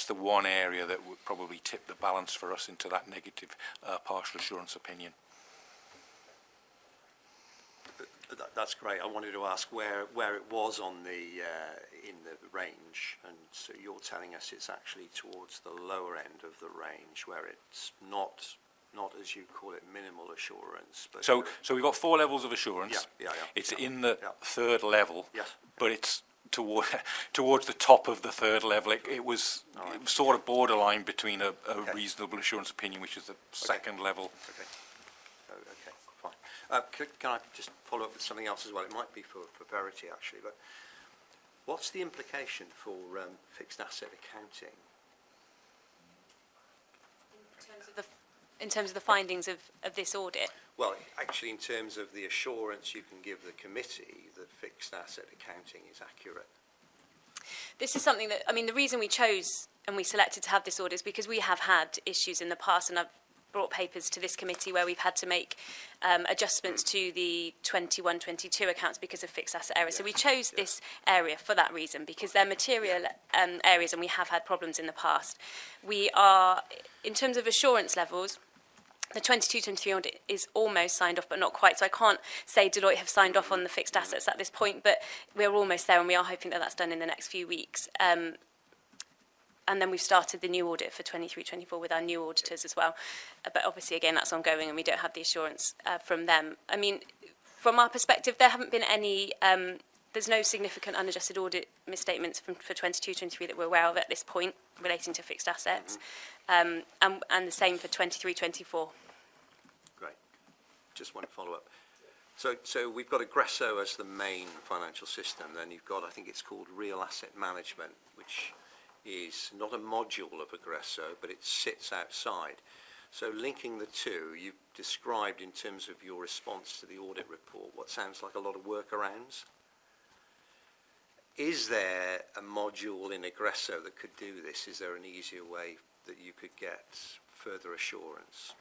the one area that would probably tip the balance for us into that negative partial assurance opinion. That's great. I wanted to ask where it was on in the range, and so you're telling us it's actually towards the lower end of the range, where it's not as you call it minimal assurance. But so we've got 4 levels of assurance. It's in the third level, but it's towards the top of the third level. It was sort of borderline between a reasonable assurance opinion, which is the second level. Can I just follow up with something else as well? It might be for Verity, actually, but what's the implication for fixed asset accounting? In terms of the findings of this audit? Well, actually, in terms of the assurance you can give the committee that fixed asset accounting is accurate. This is something that, I mean, the reason we chose and we selected to have this audit is because we have had issues in the past, and I've brought papers to this committee where we've had to make adjustments to the 21-22 accounts because of fixed asset errors. So we chose this area for that reason, because they're material areas and we have had problems in the past. We are, in terms of assurance levels, the 22-23 audit is almost signed off, but not quite. So I can't say Deloitte have signed off on the fixed assets at this point, but we're almost there, and we are hoping that that's done in the next few weeks. And then we've started the new audit for 23-24 with our new auditors as well. But obviously, again, that's ongoing, and we don't have the assurance from them. I mean, from our perspective, there haven't been any, there's no significant unadjusted audit misstatements for 22-23 that we're aware of at this point relating to fixed assets. And the same for 23-24. Great. Just one follow-up. So we've got Aggresso as the main financial system. Then you've got, I think it's called Real Asset Management, which is not a module of Aggresso, but it sits outside. So linking the two, you've described in terms of your response to the audit report what sounds like a lot of workarounds. Is there a module in Aggresso that could do this? Is there an easier way that you could get further assurance?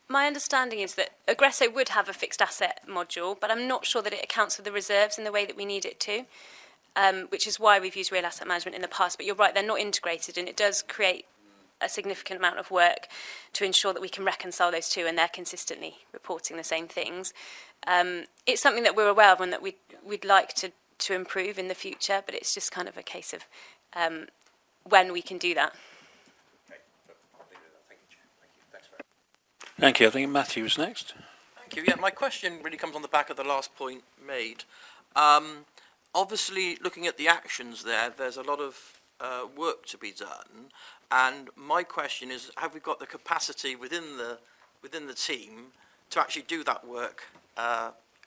My understanding is that Aggresso would have a fixed asset module, but I'm not sure that it accounts for the reserves in the way that we need it to. Which is why we've used real asset management in the past. But you're right, they're not integrated, and it does create a significant amount of work to ensure that we can reconcile those two and they're consistently reporting the same things. It's something that we're aware of and that we'd like to improve in the future, but it's just kind of a case of when we can do that. Thank you. I think Matthew was next. Thank you. Yeah, my question really comes on the back of the last point made. Obviously, looking at the actions there's a lot of work to be done, and my question is: have we got the capacity within the team to actually do that work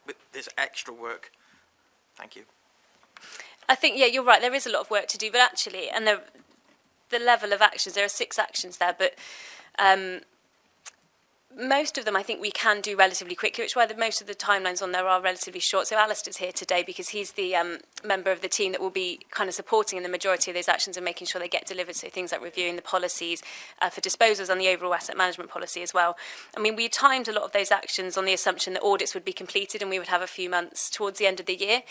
with this extra work? Thank you. I think, yeah, you're right. There is a lot of work to do, but actually, and the level of actions, there are 6 actions there, but most of them I think we can do relatively quickly, which is why most of the timelines on there are relatively short. So Alistair's here today because he's the member of the team that will be kind of supporting in the majority of those actions and making sure they get delivered. So things like reviewing the policies for disposals and the overall asset management policy as well. I mean, we timed a lot of those actions on the assumption that audits would be completed and we would have a few months towards the end of the year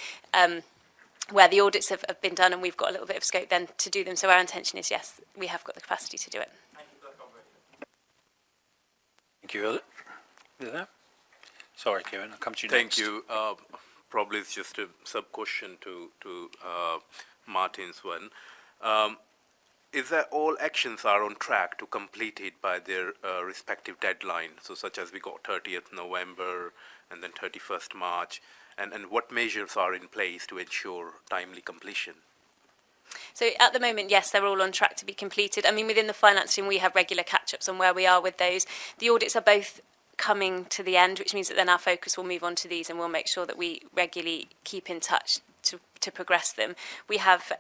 where the audits have been done and we've got a little bit of scope then to do them. So our intention is, yes, we have got the capacity to do it. Thank you. Is that? Sorry, Kieran, I'll come to you Thank next. you. Probably it's just a sub-question to Martin's one. Is that all actions are on track to complete it by their respective deadline, so such as we got 30th November and then 31st March, and what measures are in place to ensure timely completion? So at the moment, yes, they're all on track to be completed. I mean, within the finance team, we have regular catch-ups on where we are with those. The audits are both coming to the end, which means that then our focus will move on to these, and we'll make sure that we regularly keep in touch to progress them. We have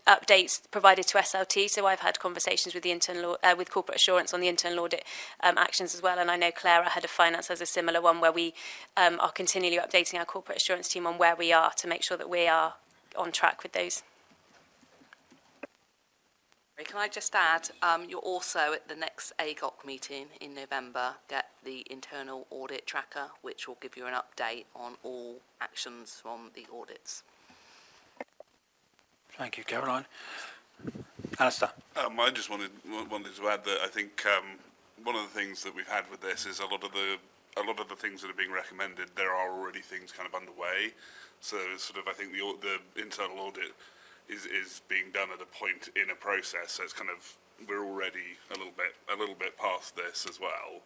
updates provided to SLT, so I've had conversations with the with corporate assurance on the internal audit actions as well, and I know Claire, our head of finance, has a similar one where we are continually updating our corporate assurance team on where we are to make sure that we are on track with those. Can I just add, you'll also at the next AGOC meeting in November get the internal audit tracker, which will give you an update on all actions from the audits. Thank you, Caroline. Alistair. I just wanted to add that I think one of the things that we've had with this is a lot of the things that are being recommended, there are already things kind of underway. So sort of I think the internal audit is being done at a point in a process. So it's kind of we're already a little bit past this as well.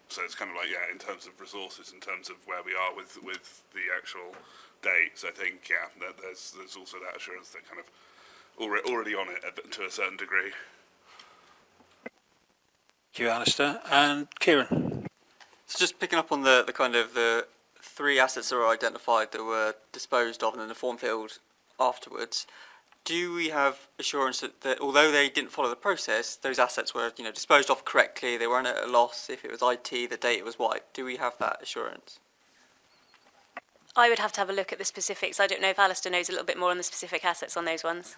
So it's kind of like, yeah, in terms of resources, in terms of where we are with the actual dates, I think, yeah, that there's also that assurance that kind of already on it to a certain degree. Thank you, Alistair. And Kieran. So just picking up on the kind of the 3 assets that were identified that were disposed of and then the form filled afterwards, do we have assurance that although they didn't follow the process, those assets were disposed of correctly, they weren't at a loss? If it was IT, the data was wiped, do we have that assurance? I would have to have a look at the specifics. I don't know if Alistair knows a little bit more on the specific assets on those ones.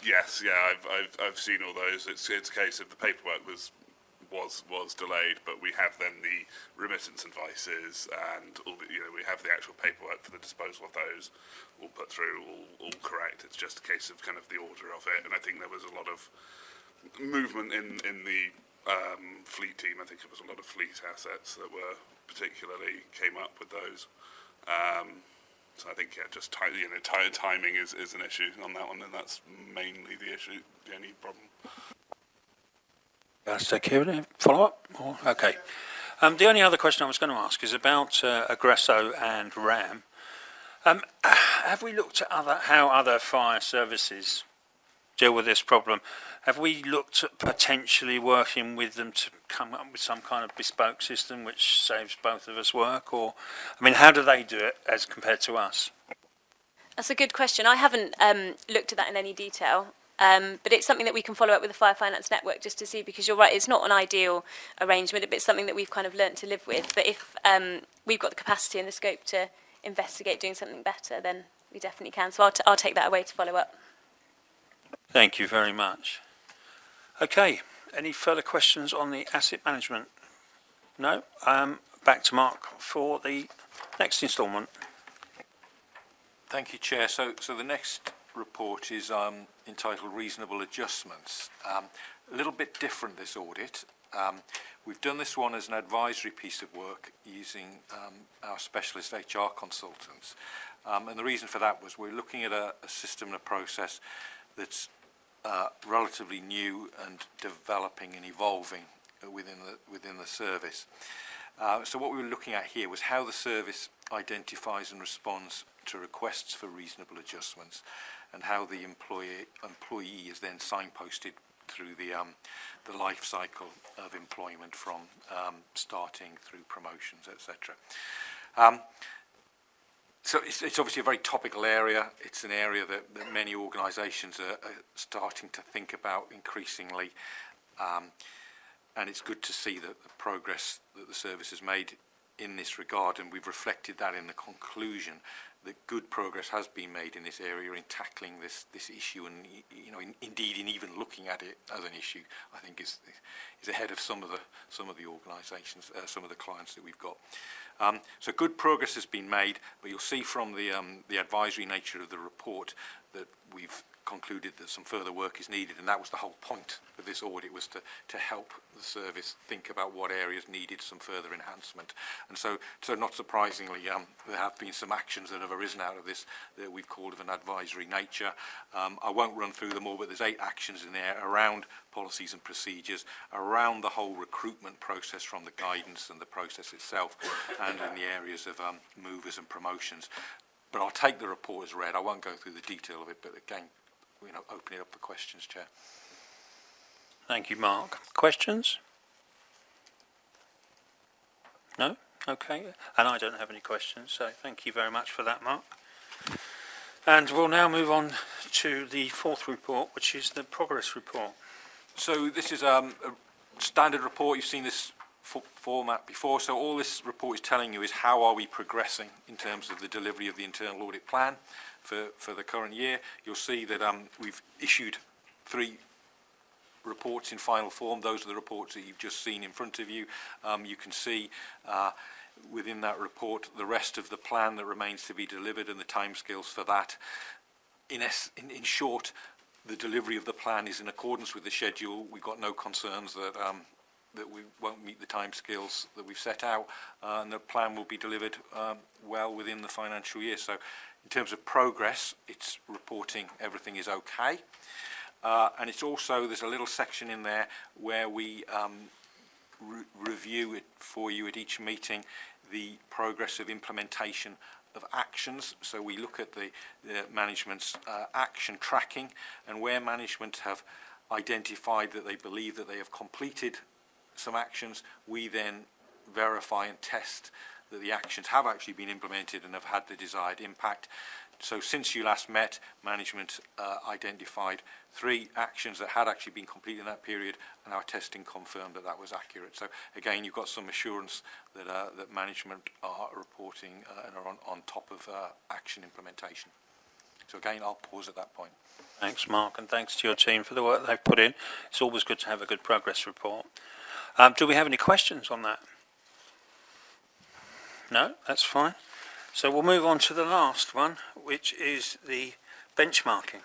Yes, yeah, I've seen all those. It's a case of the paperwork was delayed, but we have then the remittance advices and all the, we have the actual paperwork for the disposal of those all put through, all correct. It's just a case of kind of the order of it, and I think there was a lot of movement in the fleet team. I think it was a lot of fleet assets that were particularly came up with those. So I think, yeah, just timing is an issue on that one, and that's mainly the issue, the only problem. Kieran, follow up? Okay. The only other question I was going to ask is about Aggresso and RAM. Have we looked at how other fire services deal with this problem? Have we looked at potentially working with them to come up with some kind of bespoke system which saves both of us work? Or, I mean, how do they do it as compared to us? That's a good question. I haven't looked at that in any detail. But it's something that we can follow up with the Fire Finance Network just to see, because you're right, it's not an ideal arrangement, but it's something that we've kind of learnt to live with. But if we've got the capacity and the scope to investigate doing something better, then we definitely can. So I'll take that away to follow up. Thank you very much. Okay, any further questions on the asset management? No? Back to Mark for the next instalment. Thank you, Chair. So the next report is entitled Reasonable Adjustments. A little bit different, this audit. We've done this one as an advisory piece of work using our specialist HR consultants. And the reason for that was we're looking at a system and a process that's relatively new and developing and evolving within the service. So what we were looking at here was how the service identifies and responds to requests for reasonable adjustments, and how the employee is then signposted through the life cycle of employment, from starting through promotions, etc. So it's obviously a very topical area. It's an area that many organisations are starting to think about increasingly, and it's good to see that the progress that the service has made in this regard, and we've reflected that in the conclusion, that good progress has been made in this area in tackling this issue, and indeed in even looking at it as an issue, I think is ahead of some of the organisations, some of the clients that we've got. So good progress has been made, but you'll see from the advisory nature of the report that we've concluded that some further work is needed, and that was the whole point of this audit, was to help the service think about what areas needed some further enhancement. And so not surprisingly, there have been some actions that have arisen out of this that we've called of an advisory nature. I won't run through them all, but there's 8 actions in there around policies and procedures, around the whole recruitment process from the guidance and the process itself, and in the areas of movers and promotions. But I'll take the report as read. I won't go through the detail of it, but again, open it up for questions, Chair. Thank you, Mark. Questions? No? Okay. And I don't have any questions, so thank you very much for that, Mark. And we'll now move on to the 4th report, which is the progress report. So this is a standard report. You've seen this format before. So all this report is telling you is how are we progressing in terms of the delivery of the internal audit plan for the current year. You'll see that we've issued 3 reports in final form. Those are the reports that you've just seen in front of you. You can see within that report the rest of the plan that remains to be delivered and the timescales for that. In short, the delivery of the plan is in accordance with the schedule. We've got no concerns that we won't meet the timescales that we've set out, and the plan will be delivered well within the financial year. So in terms of progress, it's reporting everything is okay. And it's also, there's a little section in there where we review it for you at each meeting, the progress of implementation of actions. So we look at the management's action tracking, and where management have identified that they believe that they have completed some actions, we then verify and test that the actions have actually been implemented and have had the desired impact. So since you last met, management identified 3 actions that had actually been completed in that period, and our testing confirmed that that was accurate. So again, you've got some assurance that that management are reporting and are on top of action implementation. So again, I'll pause at that point. Thanks, Mark, and thanks to your team for the work they've put in. It's always good to have a good progress report. Do we have any questions on that? No, that's fine. So we'll move on to the last one, which is the benchmarking.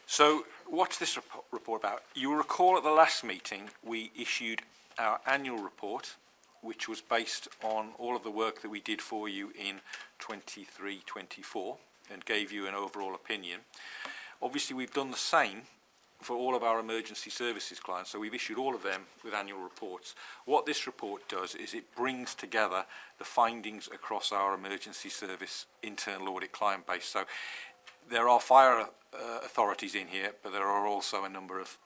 So what's this report about? You'll recall at the last meeting we issued our annual report, which was based on all of the work that we did for you in 23-24 and gave you an overall opinion. Obviously we've done the same for all of our emergency services clients, so we've issued all of them with annual reports. What this report does is it brings together the findings across our emergency service internal audit client base. So there are fire authorities in here, but there are also a number of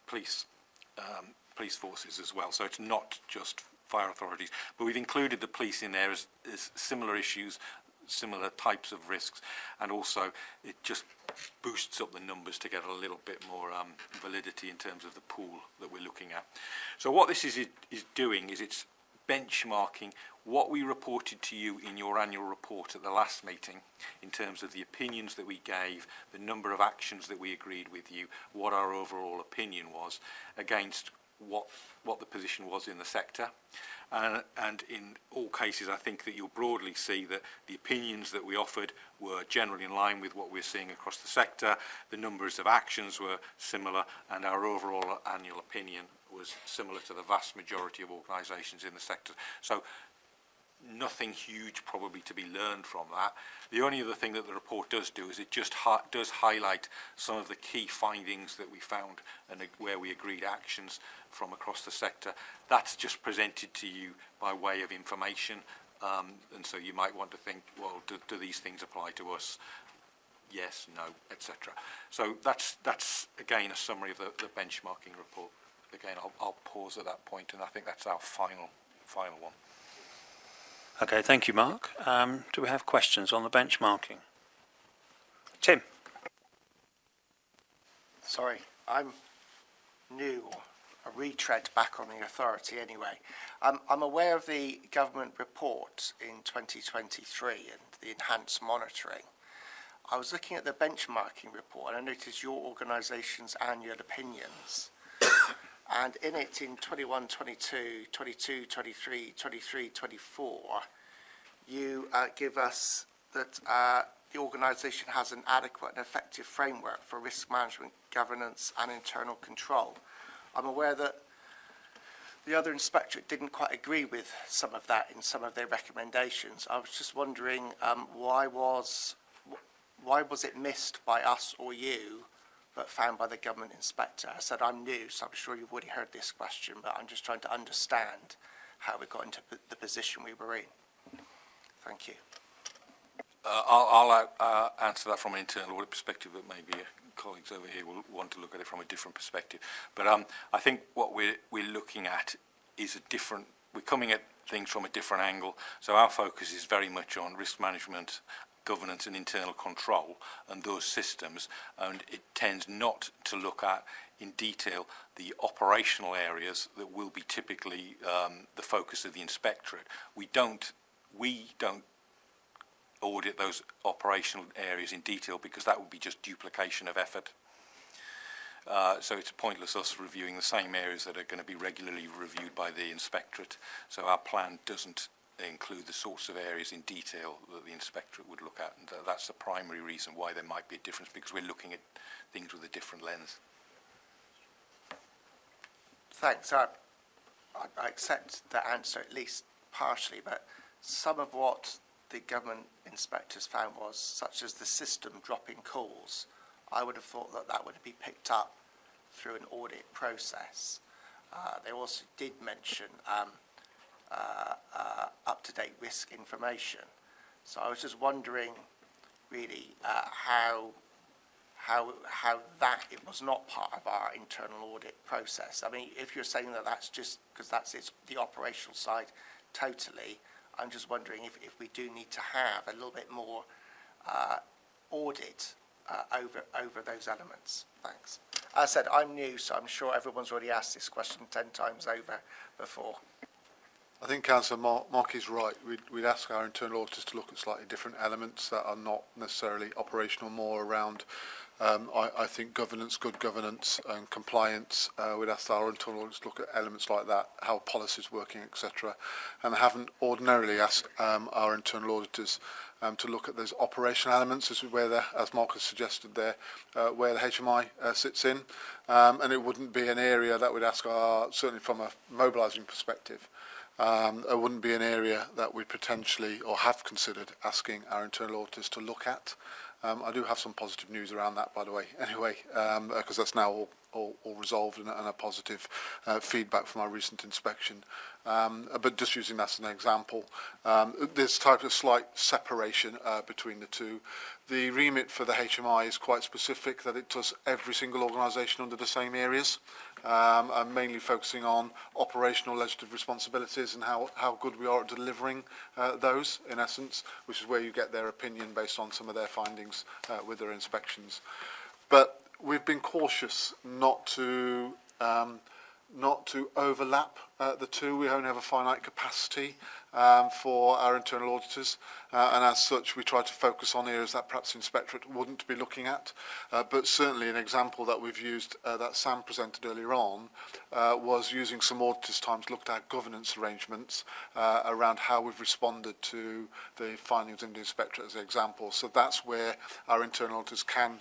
police forces as well. So it's not just fire authorities, but we've included the police in there as similar issues, similar types of risks, and also it just boosts up the numbers to get a little bit more validity in terms of the pool that we're looking at. So what this is doing is it's benchmarking what we reported to you in your annual report at the last meeting in terms of the opinions that we gave, the number of actions that we agreed with you, what our overall opinion was against what the position was in the sector. And in all cases, I think that you'll broadly see that the opinions that we offered were generally in line with what we're seeing across the sector. The numbers of actions were similar, and our overall annual opinion was similar to the vast majority of organisations in the sector. So nothing huge probably to be learned from that. The only other thing that the report does do is it just does highlight some of the key findings that we found and where we agreed actions from across the sector. That's just presented to you by way of information, and so you might want to think, well, do these things apply to us? Yes, no, etc. So that's again a summary of the benchmarking report. Again, I'll pause at that point, and I think that's our final one. Okay, thank you, Mark. Do we have questions on the benchmarking? Tim. Sorry, I'm new, or a retread back on the authority anyway. I'm aware of the government report in 2023 and the enhanced monitoring. I was looking at the benchmarking report and I noticed your organisation's annual opinions. And in it, in 21, 22, 22, 23, 23, 24, you give us that the organisation has an adequate and effective framework for risk management, governance and internal control. I'm aware that the other inspectorate didn't quite agree with some of that in some of their recommendations. I was just wondering why was it missed by us or you, but found by the government inspector? I said I'm new, so I'm sure you've already heard this question, but I'm just trying to understand how we got into the position we were in. Thank you. I'll answer that from an internal audit perspective, but maybe colleagues over here will want to look at it from a different perspective. But I think what we're looking at is we're coming at things from a different angle. So our focus is very much on risk management, governance and internal control and those systems, and it tends not to look at in detail the operational areas that will be typically the focus of the inspectorate. We don't audit those operational areas in detail because that would be just duplication of effort. So it's pointless us reviewing the same areas that are going to be regularly reviewed by the inspectorate. So our plan doesn't include the sorts of areas in detail that the inspectorate would look at, and that's the primary reason why there might be a difference, because we're looking at things with a different lens. Thanks. I accept the answer at least partially, but some of what the government inspectors found was, such as the system dropping calls, I would have thought that that would be picked up through an audit process. They also did mention up-to-date risk information. So I was just wondering, really, how that it was not part of our internal audit process. I mean, if you're saying that that's just because it's the operational side totally, I'm just wondering if we do need to have a little bit more audit over those elements. Thanks. As I said, I'm new, so I'm sure everyone's already asked this question 10 times over before. I think Councillor Mark is right. We'd ask our internal auditors to look at slightly different elements that are not necessarily operational, more around, I think, governance, good governance and compliance. We'd ask our internal auditors to look at elements like that, how policies working, etc. And haven't ordinarily asked our internal auditors to look at those operational elements, as Mark has suggested there, where the HMI sits in. And it wouldn't be an area that we'd ask certainly from a mobilising perspective. It wouldn't be an area that we potentially or have considered asking our internal auditors to look at. I do have some positive news around that, by the way, anyway, because that's now all resolved and a positive feedback from our recent inspection. But just using that as an example, there's type of slight separation between the two. The remit for the HMI is quite specific, that it does every single organisation under the same areas, and mainly focusing on operational legislative responsibilities and how good we are at delivering those, in essence, which is where you get their opinion based on some of their findings with their inspections. But we've been cautious not to overlap the two. We only have a finite capacity for our internal auditors, and as such we try to focus on areas that perhaps the inspectorate wouldn't be looking at. But certainly an example that we've used that Sam presented earlier on was using some auditors' time to look at our governance arrangements around how we've responded to the findings in the inspectorate as an example. So that's where our internal auditors can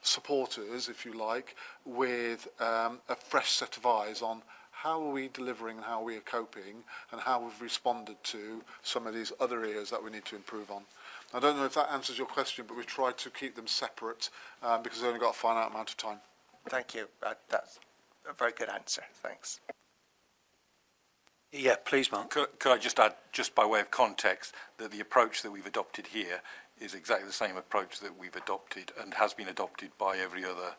support us, if you like, with a fresh set of eyes on how are we delivering and how we are coping and how we've responded to some of these other areas that we need to improve on. I don't know if that answers your question, but we tried to keep them separate because they've only got a finite amount of time. Thank you. That's a very good answer. Thanks. Yeah, please, Mark. Could I just add, just by way of context, that the approach that we've adopted here is exactly the same approach that we've adopted and has been adopted by every other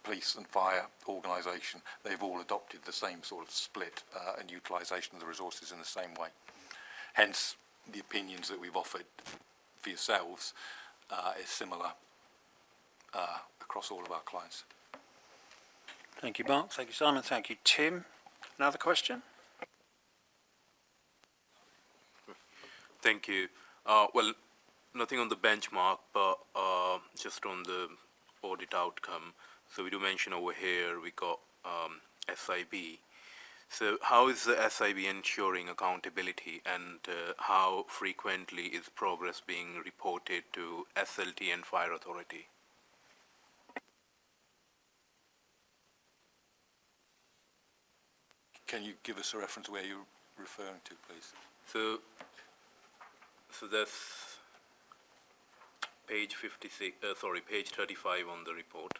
police and fire organisation. They've all adopted the same sort of split and utilisation of the resources in the same way. Hence, the opinions that we've offered for yourselves is similar across all of our clients. Thank you, Mark. Thank you, Simon. Thank you, Tim. Another question? Thank you. Well, nothing on the benchmark, but just on the audit outcome. So we do mention over here we got SIB. So how is the SIB ensuring accountability, and how frequently is progress being reported to SLT and Fire Authority? Can you give us a reference where you're referring to, please? So that's page 56, page 35 on the report.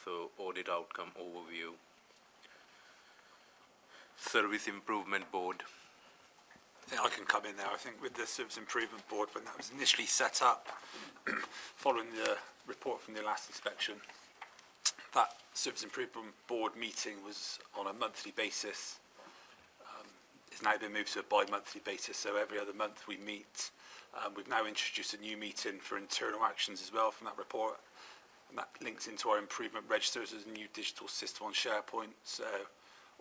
So audit outcome overview. Service Improvement Board. I think I can come in there. I think with the Service Improvement Board, when that was initially set up, following the report from the last inspection, that Service Improvement Board meeting was on a monthly basis. It's now been moved to a bi-monthly basis, so every other month we meet. We've now introduced a new meeting for internal actions as well from that report, and that links into our improvement registers as a new digital system on SharePoint. So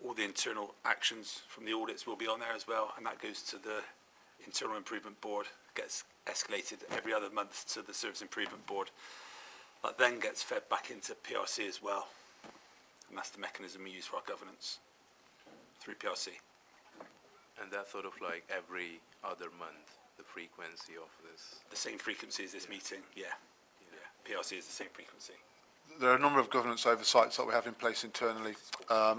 all the internal actions from the audits will be on there as well, and that goes to the Internal Improvement Board, gets escalated every other month to the Service Improvement Board. That then gets fed back into PRC as well, and that's the mechanism we use for our governance through PRC. And that's sort of like every other month, the frequency of this? The same frequency as this meeting, yeah. PRC is the same frequency. There are a number of governance oversights that we have in place internally.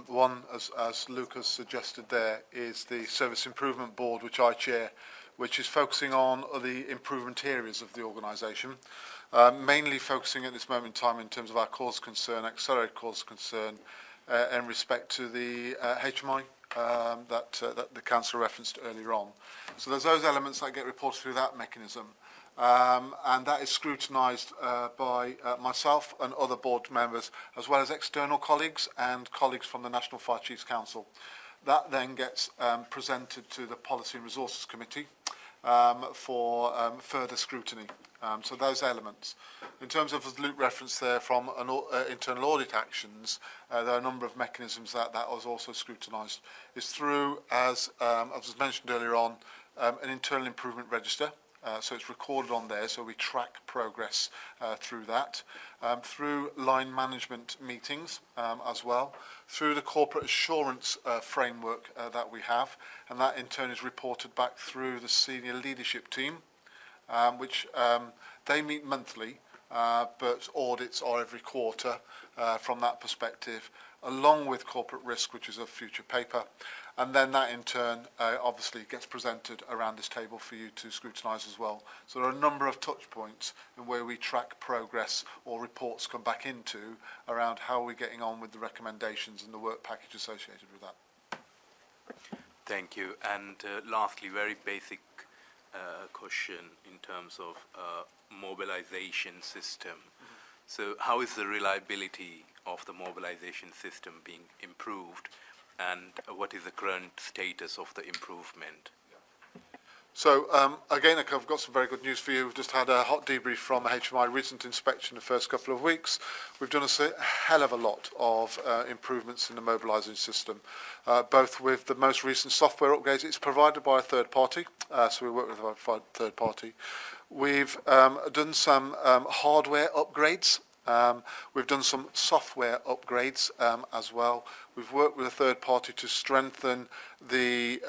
One, as Luke has suggested there, is the Service Improvement Board, which I chair, which is focusing on the improvement areas of the organisation, mainly focusing at this moment in time in terms of our cause of concern, accelerated cause of concern, in respect to the HMI that the Council referenced earlier on. So there's those elements that get reported through that mechanism. And that is scrutinised by myself and other board members, as well as external colleagues and colleagues from the National Fire Chiefs Council. That then gets presented to the Policy and Resources Committee for further scrutiny. So those elements. In terms of, as Luke referenced there, from internal audit actions, there are a number of mechanisms that was also scrutinised. It's through, as was mentioned earlier on, an internal improvement register. So it's recorded on there, so we track progress through that. Through line management meetings as well. Through the corporate assurance framework that we have, and that in turn is reported back through the senior leadership team, which they meet monthly, but audits are every quarter from that perspective, along with corporate risk, which is a future paper. And then that in turn obviously gets presented around this table for you to scrutinise as well. So there are a number of touch points in where we track progress or reports come back into around how we're getting on with the recommendations and the work package associated with that. Thank you. And lastly, very basic question in terms of mobilization system. So how is the reliability of the mobilization system being improved, and what is the current status of the improvement? So again, I've got some very good news for you. We've just had a hot debrief from HMI recent inspection the first couple of weeks. We've done a hell of a lot of improvements in the mobilising system, both with the most recent software upgrades. It's provided by a third party, so we work with a third party. We've done some hardware upgrades. We've done some software upgrades as well. We've worked with a third party to strengthen the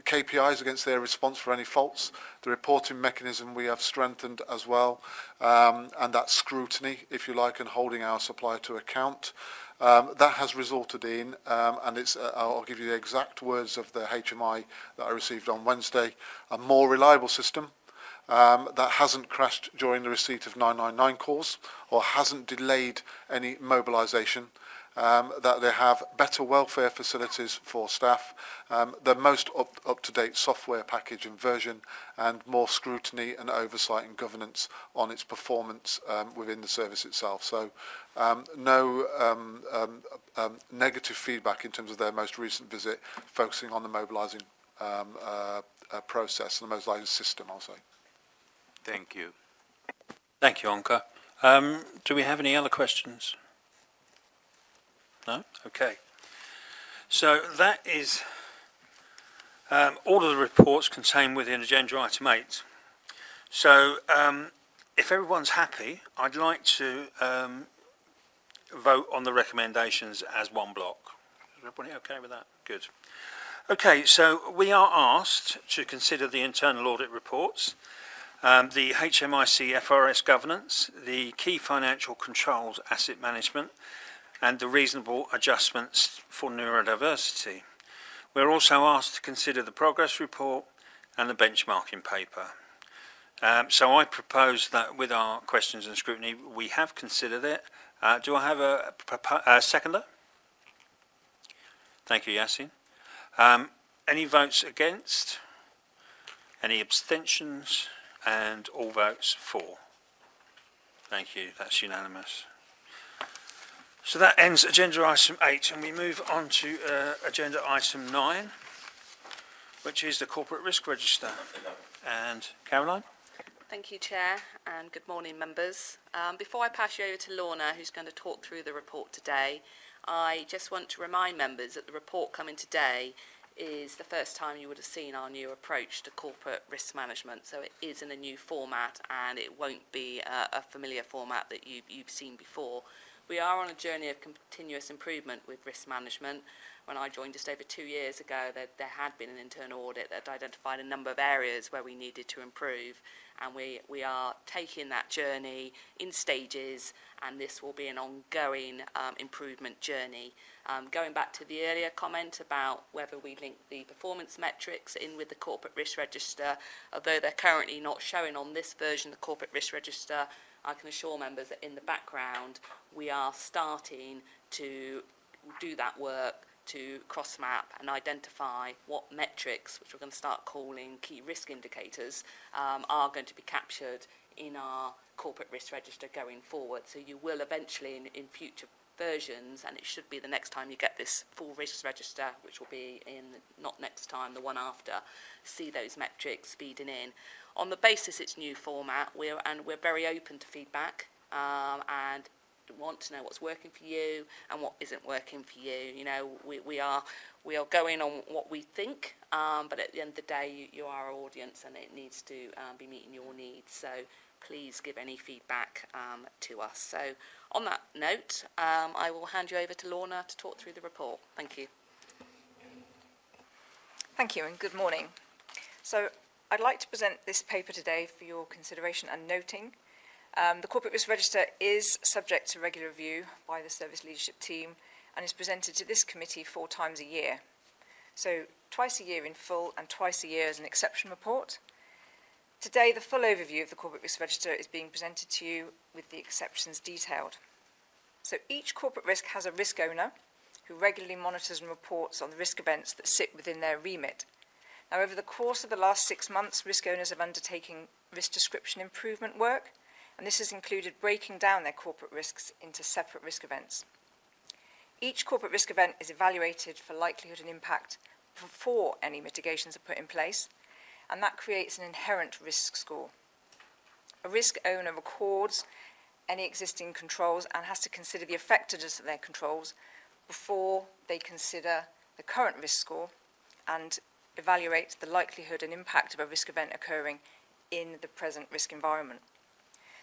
KPIs against their response for any faults. The reporting mechanism we have strengthened as well, and that scrutiny, if you like, and holding our supplier to account. That has resulted in, and it's, I'll give you the exact words of the HMI that I received on Wednesday, a more reliable system. That hasn't crashed during the receipt of 999 calls or hasn't delayed any mobilisation, that they have better welfare facilities for staff, the most up-to-date software package and version, and more scrutiny and oversight and governance on its performance within the service itself. So no negative feedback in terms of their most recent visit, focusing on the mobilising process and the mobilising system, I'll say. Thank you. Thank you, Onka. Do we have any other questions? No? Okay. So that is all of the reports contained within Agenda Item 8. So if everyone's happy, I'd like to vote on the recommendations as one block. everybody okay with that? Good. Okay, so we are asked to consider the internal audit reports, the HMIC FRS governance, the key financial controls asset management, and the reasonable adjustments for neurodiversity. We're also asked to consider the progress report and the benchmarking paper. So I propose that with our questions and scrutiny, we have considered it. Do I have a seconder? Thank you, Yasin. Any votes against? Any abstentions? And all votes for. Thank you, that's unanimous. So that ends agenda item 8, and we move on to agenda item 9, which is the corporate risk register. And Caroline? Thank you, Chair, and good morning, members. Before I pass you over to Lorna, who's going to talk through the report today, I just want to remind members that the report coming today is the first time you would have seen our new approach to corporate risk management. So it is in a new format, and it won't be a familiar format that you've seen before. We are on a journey of continuous improvement with risk management. When I joined just over 2 years ago, there had been an internal audit that identified a number of areas where we needed to improve, and we are taking that journey in stages, and this will be an ongoing improvement journey. Going back to the earlier comment about whether we link the performance metrics in with the corporate risk register, although they're currently not showing on this version of the corporate risk register, I can assure members that in the background we are starting to do that work to cross-map and identify what metrics, which we're going to start calling key risk indicators, are going to be captured in our corporate risk register going forward. So you will eventually, in future versions, and it should be the next time you get this full risk register, which will be in not next time, the one after, see those metrics feeding in. On the basis it's new format, we're very open to feedback, and want to know what's working for you and what isn't working for you. You know, we are going on what we think, but at the end of the day, you are our audience, and it needs to be meeting your needs. So please give any feedback to us. So on that note, I will hand you over to Lorna to talk through the report. Thank you. Thank you, and good morning. So I'd like to present this paper today for your consideration and noting. The Corporate Risk Register is subject to regular review by the Service Leadership Team and is presented to this committee 4 times a year. So twice a year in full and twice a year as an exception report. Today, the full overview of the Corporate Risk Register is being presented to you with the exceptions detailed. So each corporate risk has a risk owner who regularly monitors and reports on the risk events that sit within their remit. Now, over the course of the last 6 months, risk owners have undertaken risk description improvement work, and this has included breaking down their corporate risks into separate risk events. Each corporate risk event is evaluated for likelihood and impact before any mitigations are put in place, and that creates an inherent risk score. A risk owner records any existing controls and has to consider the effectiveness of their controls before they consider the current risk score and evaluate the likelihood and impact of a risk event occurring in the present risk environment.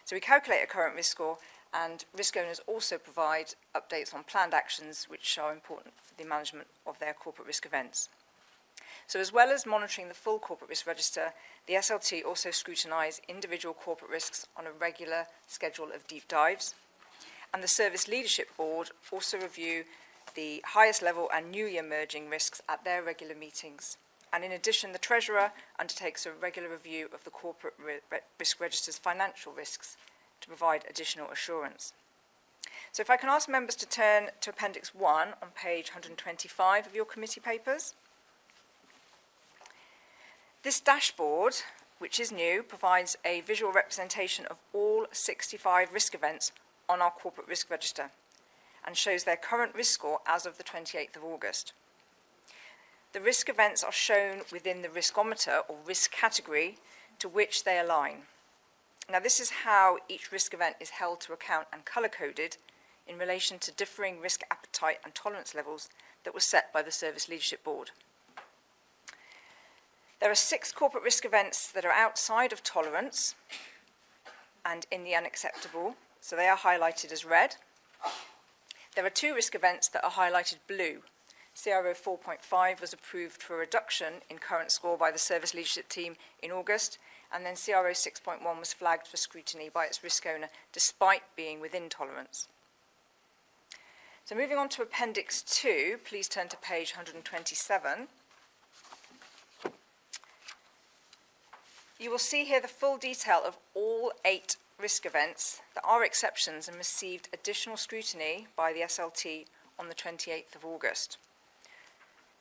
So we calculate a current risk score, and risk owners also provide updates on planned actions which are important for the management of their corporate risk events. So as well as monitoring the full corporate risk register, the SLT also scrutinise individual corporate risks on a regular schedule of deep dives. And the Service Leadership Board also review the highest level and newly emerging risks at their regular meetings. And in addition, the Treasurer undertakes a regular review of the corporate risk register's financial risks to provide additional assurance. So if I can ask members to turn to Appendix 1 on page 125 of your committee papers. This dashboard, which is new, provides a visual representation of all 65 risk events on our corporate risk register and shows their current risk score as of the 28th of August. The risk events are shown within the riskometer or risk category to which they align. Now, this is how each risk event is held to account and colour-coded in relation to differing risk appetite and tolerance levels that were set by the Service Leadership Board. There are 6 corporate risk events that are outside of tolerance and in the unacceptable, so they are highlighted as red. There are 2 risk events that are highlighted blue. CRO 4.5 was approved for a reduction in current score by the service leadership team in August, and then CRO 6.1 was flagged for scrutiny by its risk owner despite being within tolerance. So moving on to Appendix 2, please turn to page 127. You will see here the full detail of all 8 risk events that are exceptions and received additional scrutiny by the SLT on the 28th of August.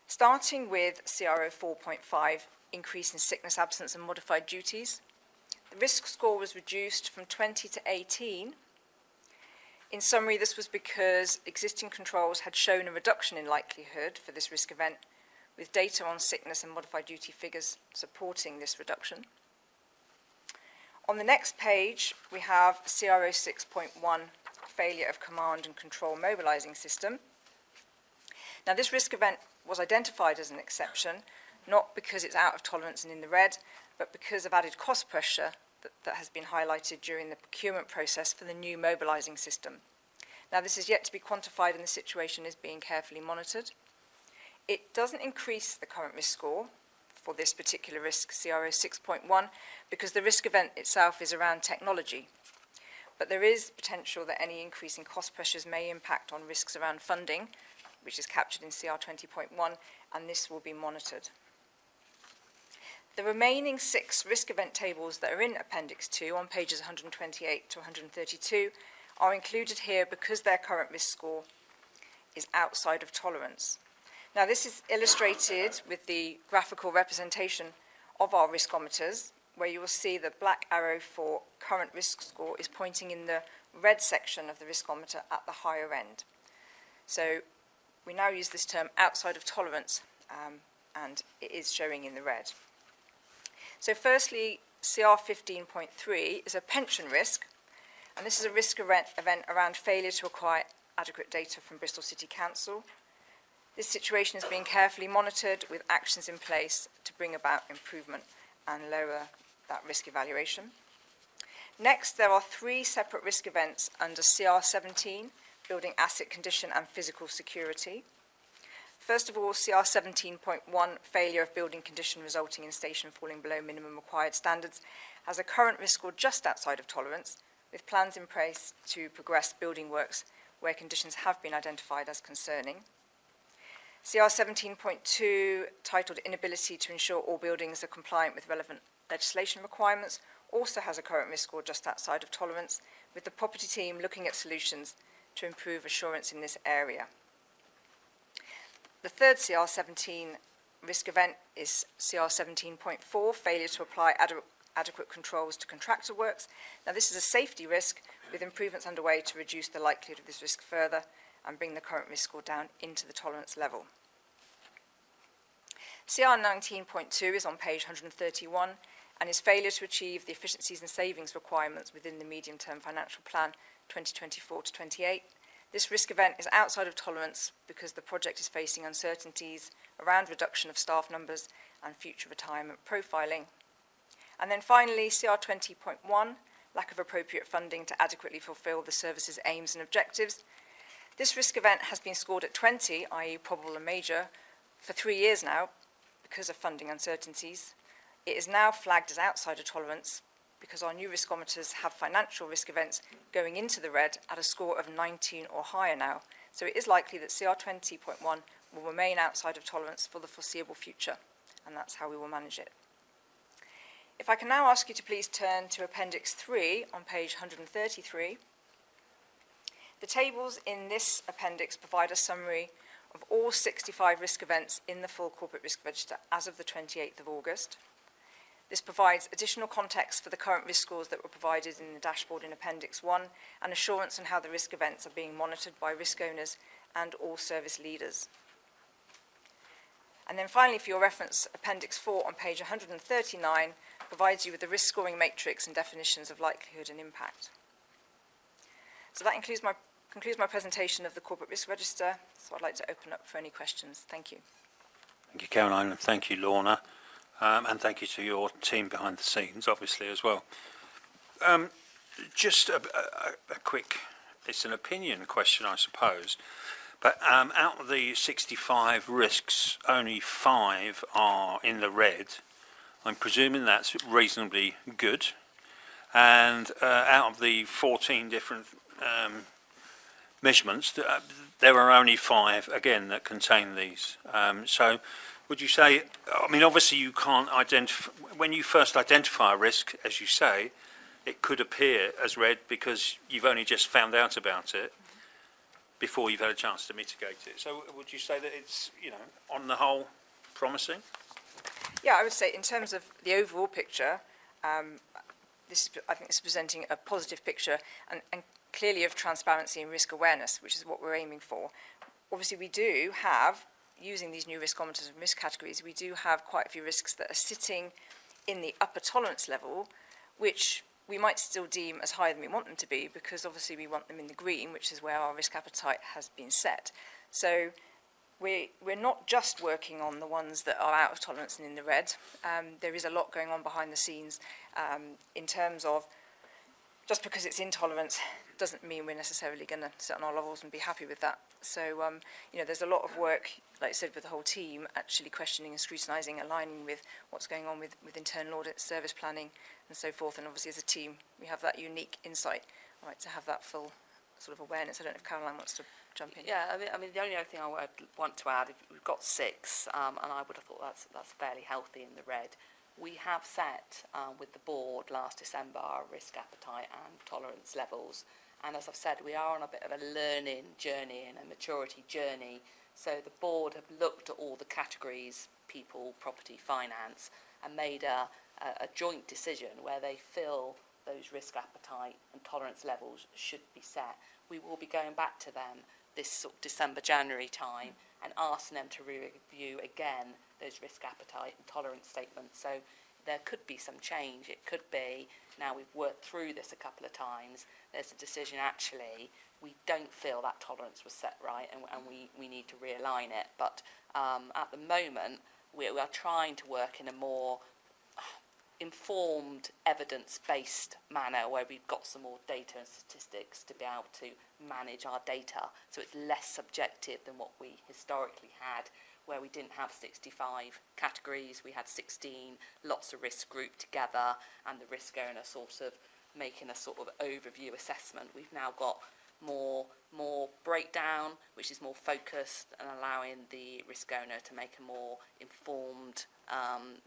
Starting with CRO 4.5, increase in sickness, absence and modified duties, the risk score was reduced from 20 to 18. In summary, this was because existing controls had shown a reduction in likelihood for this risk event, with data on sickness and modified duty figures supporting this reduction. On the next page, we have CRO 6.1, failure of command and control mobilising system. Now, this risk event was identified as an exception, not because it's out of tolerance and in the red, but because of added cost pressure that has been highlighted during the procurement process for the new mobilising system. Now, this is yet to be quantified and the situation is being carefully monitored. It doesn't increase the current risk score for this particular risk, CRO 6.1, because the risk event itself is around technology. But there is potential that any increase in cost pressures may impact on risks around funding, which is captured in CR 20.1, and this will be monitored. The remaining 6 risk event tables that are in Appendix 2 on pages 128 to 132 are included here because their current risk score is outside of tolerance. Now, this is illustrated with the graphical representation of our riskometers, where you will see the black arrow for current risk score is pointing in the red section of the riskometer at the higher end. So we now use this term outside of tolerance, and it is showing in the red. So firstly, CR 15.3 is a pension risk, and this is a risk event around failure to acquire adequate data from Bristol City Council. This situation is being carefully monitored with actions in place to bring about improvement and lower that risk evaluation. Next, there are 3 separate risk events under CR 17, building asset condition and physical security. First of all, CR 17.1, failure of building condition resulting in station falling below minimum required standards, has a current risk score just outside of tolerance, with plans in place to progress building works where conditions have been identified as concerning. CR 17.2, titled Inability to ensure all buildings are compliant with relevant legislation requirements, also has a current risk score just outside of tolerance, with the property team looking at solutions to improve assurance in this area. The third CR 17 risk event is CR 17.4, failure to apply adequate controls to contractor works. Now, this is a safety risk with improvements underway to reduce the likelihood of this risk further and bring the current risk score down into the tolerance level. CR 19.2 is on page 131 and is failure to achieve the efficiencies and savings requirements within the medium-term financial plan 2024 to 28. This risk event is outside of tolerance because the project is facing uncertainties around reduction of staff numbers and future retirement profiling. And then finally, CR 20.1, lack of appropriate funding to adequately fulfil the service's aims and objectives. This risk event has been scored at 20, i.e. probable and major, for 3 years now because of funding uncertainties. It is now flagged as outside of tolerance because our new riskometers have financial risk events going into the red at a score of 19 or higher now. So it is likely that CR 20.1 will remain outside of tolerance for the foreseeable future, and that's how we will manage it. If I can now ask you to please turn to Appendix 3 on page 133. The tables in this appendix provide a summary of all 65 risk events in the full corporate risk register as of the 28th of August. This provides additional context for the current risk scores that were provided in the dashboard in Appendix 1 and assurance on how the risk events are being monitored by risk owners and all service leaders. And then finally, for your reference, Appendix 4 on page 139 provides you with the risk scoring matrix and definitions of likelihood and impact. So that concludes my presentation of the corporate risk register. So I'd like to open up for any questions. Thank you. Thank you, Caroline, and thank you, Lorna. And thank you to your team behind the scenes, obviously, as well. Just a quick, it's an opinion question, I suppose, But out of the 65 risks, only 5 are in the red. I'm presuming that's reasonably good. And out of the 14 different measurements, there are only 5, again, that contain these. So would you say, I mean, obviously you can't identify, when you first identify a risk, as you say, it could appear as red because you've only just found out about it before you've had a chance to mitigate it. So would you say that it's, you know, on the whole, promising? Yeah, I would say in terms of the overall picture, I think this is presenting a positive picture and clearly of transparency and risk awareness, which is what we're aiming for. Obviously, we do have, using these new riskometers and risk categories, we do have quite a few risks that are sitting in the upper tolerance level, which we might still deem as higher than we want them to be, because obviously we want them in the green, which is where our risk appetite has been set. So we're not just working on the ones that are out of tolerance and in the red. There is a lot going on behind the scenes in terms of, just because it's intolerance doesn't mean we're necessarily going to sit on our laurels and be happy with that. So, you know, there's a lot of work, like I said, with the whole team, actually questioning and scrutinising, aligning with what's going on with internal audit, service planning, and so forth. And obviously, as a team, we have that unique insight, right, to have that full sort of awareness. I don't know if Caroline wants to jump in. Yeah, I mean, the only other thing I would want to add, if we've got 6, and I would have thought that's fairly healthy in the red. We have set with the board last December our risk appetite and tolerance levels. And as I've said, we are on a bit of a learning journey and a maturity journey. So the board have looked at all the categories, people, property, finance, and made a joint decision where they feel those risk appetite and tolerance levels should be set. We will be going back to them this sort of December, January time and asking them to review again those risk appetite and tolerance statements. So there could be some change. It could be, now we've worked through this a couple of times, there's a decision actually, we don't feel that tolerance was set right and we need to realign it. But at the moment, we are trying to work in a more informed, evidence-based manner where we've got some more data and statistics to be able to manage our data. So it's less subjective than what we historically had, where we didn't have 65 categories, we had 16, lots of risks grouped together, and the risk owner sort of making a sort of overview assessment. We've now got more breakdown, which is more focused and allowing the risk owner to make a more informed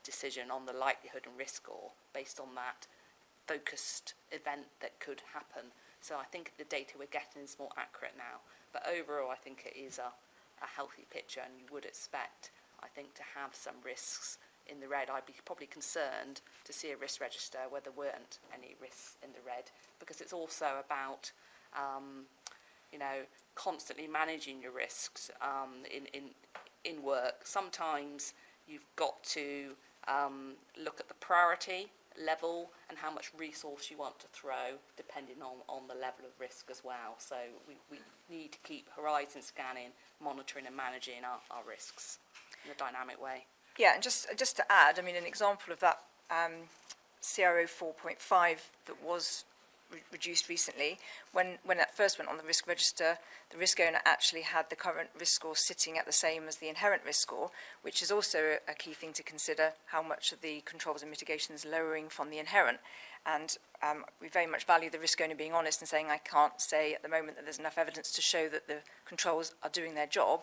decision on the likelihood and risk score based on that focused event that could happen. So I think the data we're getting is more accurate now. But overall, I think it is a healthy picture, and you would expect, I think, to have some risks in the red. I'd be probably concerned to see a risk register where there weren't any risks in the red, because it's also about you know, constantly managing your risks in work. Sometimes you've got to look at the priority level and how much resource you want to throw depending on the level of risk as well. So we need to keep horizon scanning, monitoring and managing our risks in a dynamic way. Yeah, and just to add, I mean, an example of that CRO 4.5 that was reduced recently, when that first went on the risk register, the risk owner actually had the current risk score sitting at the same as the inherent risk score, which is also a key thing to consider, how much of the controls and mitigations lowering from the inherent. And we very much value the risk owner being honest and saying, I can't say at the moment that there's enough evidence to show that the controls are doing their job.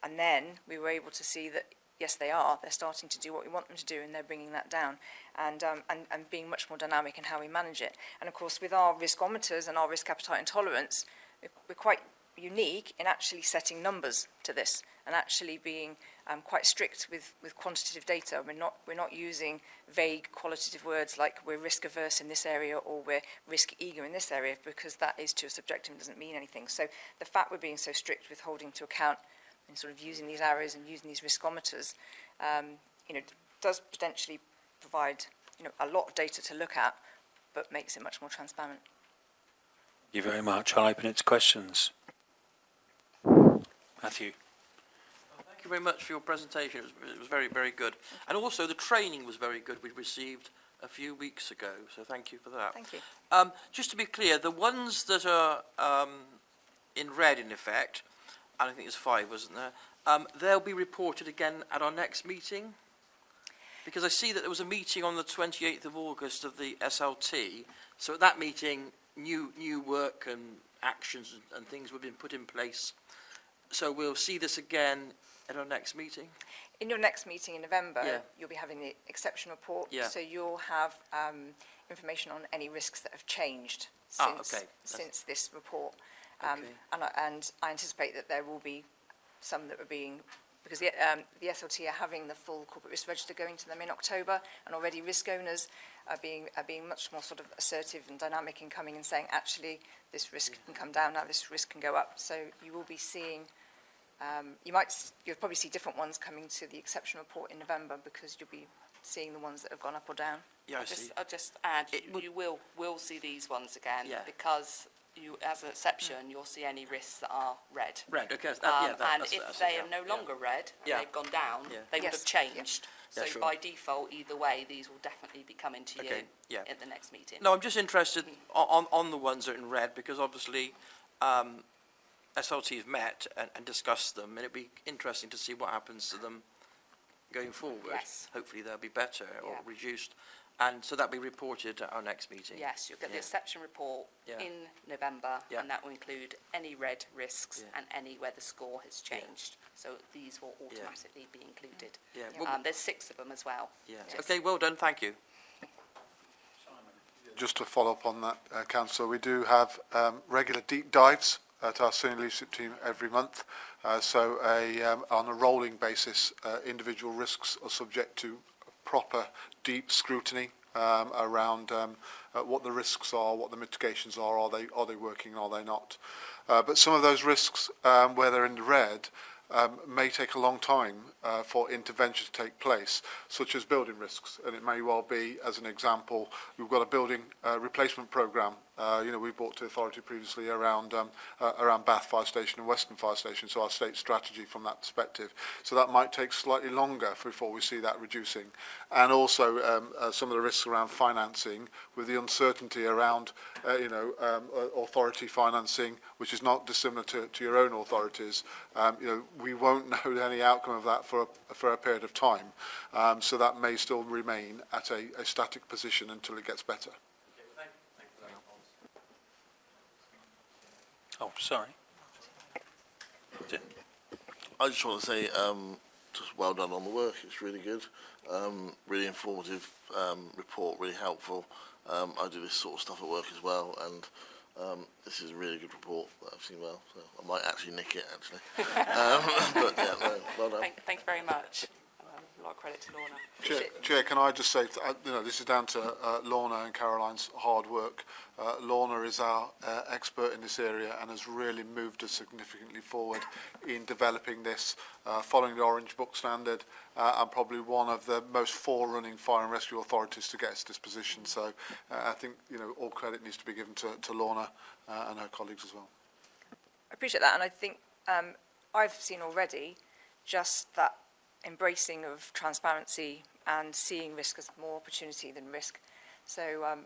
And then we were able to see that yes, they are. They're starting to do what we want them to do, and they're bringing that down, and being much more dynamic in how we manage it. And of course, with our riskometers and our risk appetite and tolerance, we're quite unique in actually setting numbers to this and actually being quite strict with quantitative data. We're not using vague qualitative words like we're risk averse in this area or we're risk eager in this area, because that is too subjective and doesn't mean anything. So the fact we're being so strict with holding to account and sort of using these arrows and using these riskometers, you know, does potentially provide, you know, a lot of data to look at, but makes it much more transparent. Thank you very much. I'll open it to questions. Matthew. Thank you very much for your presentation. It was very, very good. And also the training was very good. We received a few weeks ago, so thank you for that. Thank you. Just to be clear, the ones that are in red, in effect, and I think there's 5, wasn't there? They'll be reported again at our next meeting? Because I see that there was a meeting on the 28th of August of the SLT. So at that meeting, new work and actions and things have been put in place. So we'll see this again at our next meeting? In your next meeting in November, Yeah. you'll be having the exception report. Yeah. So you'll have information on any risks that have changed Okay. since this report. Okay. And I anticipate that there will be some that are being, because the SLT are having the full corporate risk register going to them in October, and already risk owners are being much more sort of assertive and dynamic in coming and saying, actually, this risk can come down now, this risk can go up. So you will be seeing, you'll probably see different ones coming to the exception report in November, because you'll be seeing the ones that have gone up or down. Yeah, I'll just add, you will see these ones again, because you, as an exception, you'll see any risks that are red. Red, okay. And if they are no longer red, and they've gone down, they would have changed. Yeah, So sure. by default, either way, these will definitely be coming to Okay, you yeah. at the next meeting. No, I'm just interested on the ones that are in red, because obviously SLT have met and discussed them, and it'd be interesting to see what happens to them going forward. Yes. Hopefully they'll be better or reduced. And so that'll be reported at our next meeting. Yes, you'll get the exception report in November, and that will include any red risks and any where the score has changed. So these will automatically be included. Yeah. Well, There's 6 of them as well. yeah. Yes. Okay, well done, thank you. Just to follow up on that, Councillor, we do have regular deep dives at our senior leadership team every month. On a rolling basis, individual risks are subject to proper deep scrutiny around what the risks are, what the mitigations are they working, are they not? But some of those risks, where they're in the red, may take a long time for intervention to take place, such as building risks. And it may well be, as an example, we've got a building replacement programme. We brought to authority previously around Bath Fire Station and Western Fire Station, so our state strategy from that perspective. So that might take slightly longer before we see that reducing. And also some of the risks around financing, with the uncertainty around authority financing, which is not dissimilar to your own authorities. We won't know any outcome of that for a period of time. So that may still remain at a static position until it gets better. Oh, sorry. I just want to say, just well done on the work. It's really good, really informative report, really helpful. I do this sort of stuff at work as well, and this is a really good report that I've seen well. So I might actually nick it, actually. But yeah, no, well done. Thank you very much. A lot of credit to Lorna. Chair, can I just say, this is down to Lorna and Caroline's hard work. Lorna is our expert in this area and has really moved us significantly forward in developing this, following the Orange Book standard, and probably one of the most forerunning fire and rescue authorities to get us to this position. So I think all credit needs to be given to Lorna and her colleagues as well. I appreciate that, and I think I've seen already just that embracing of transparency and seeing risk as more opportunity than risk. So,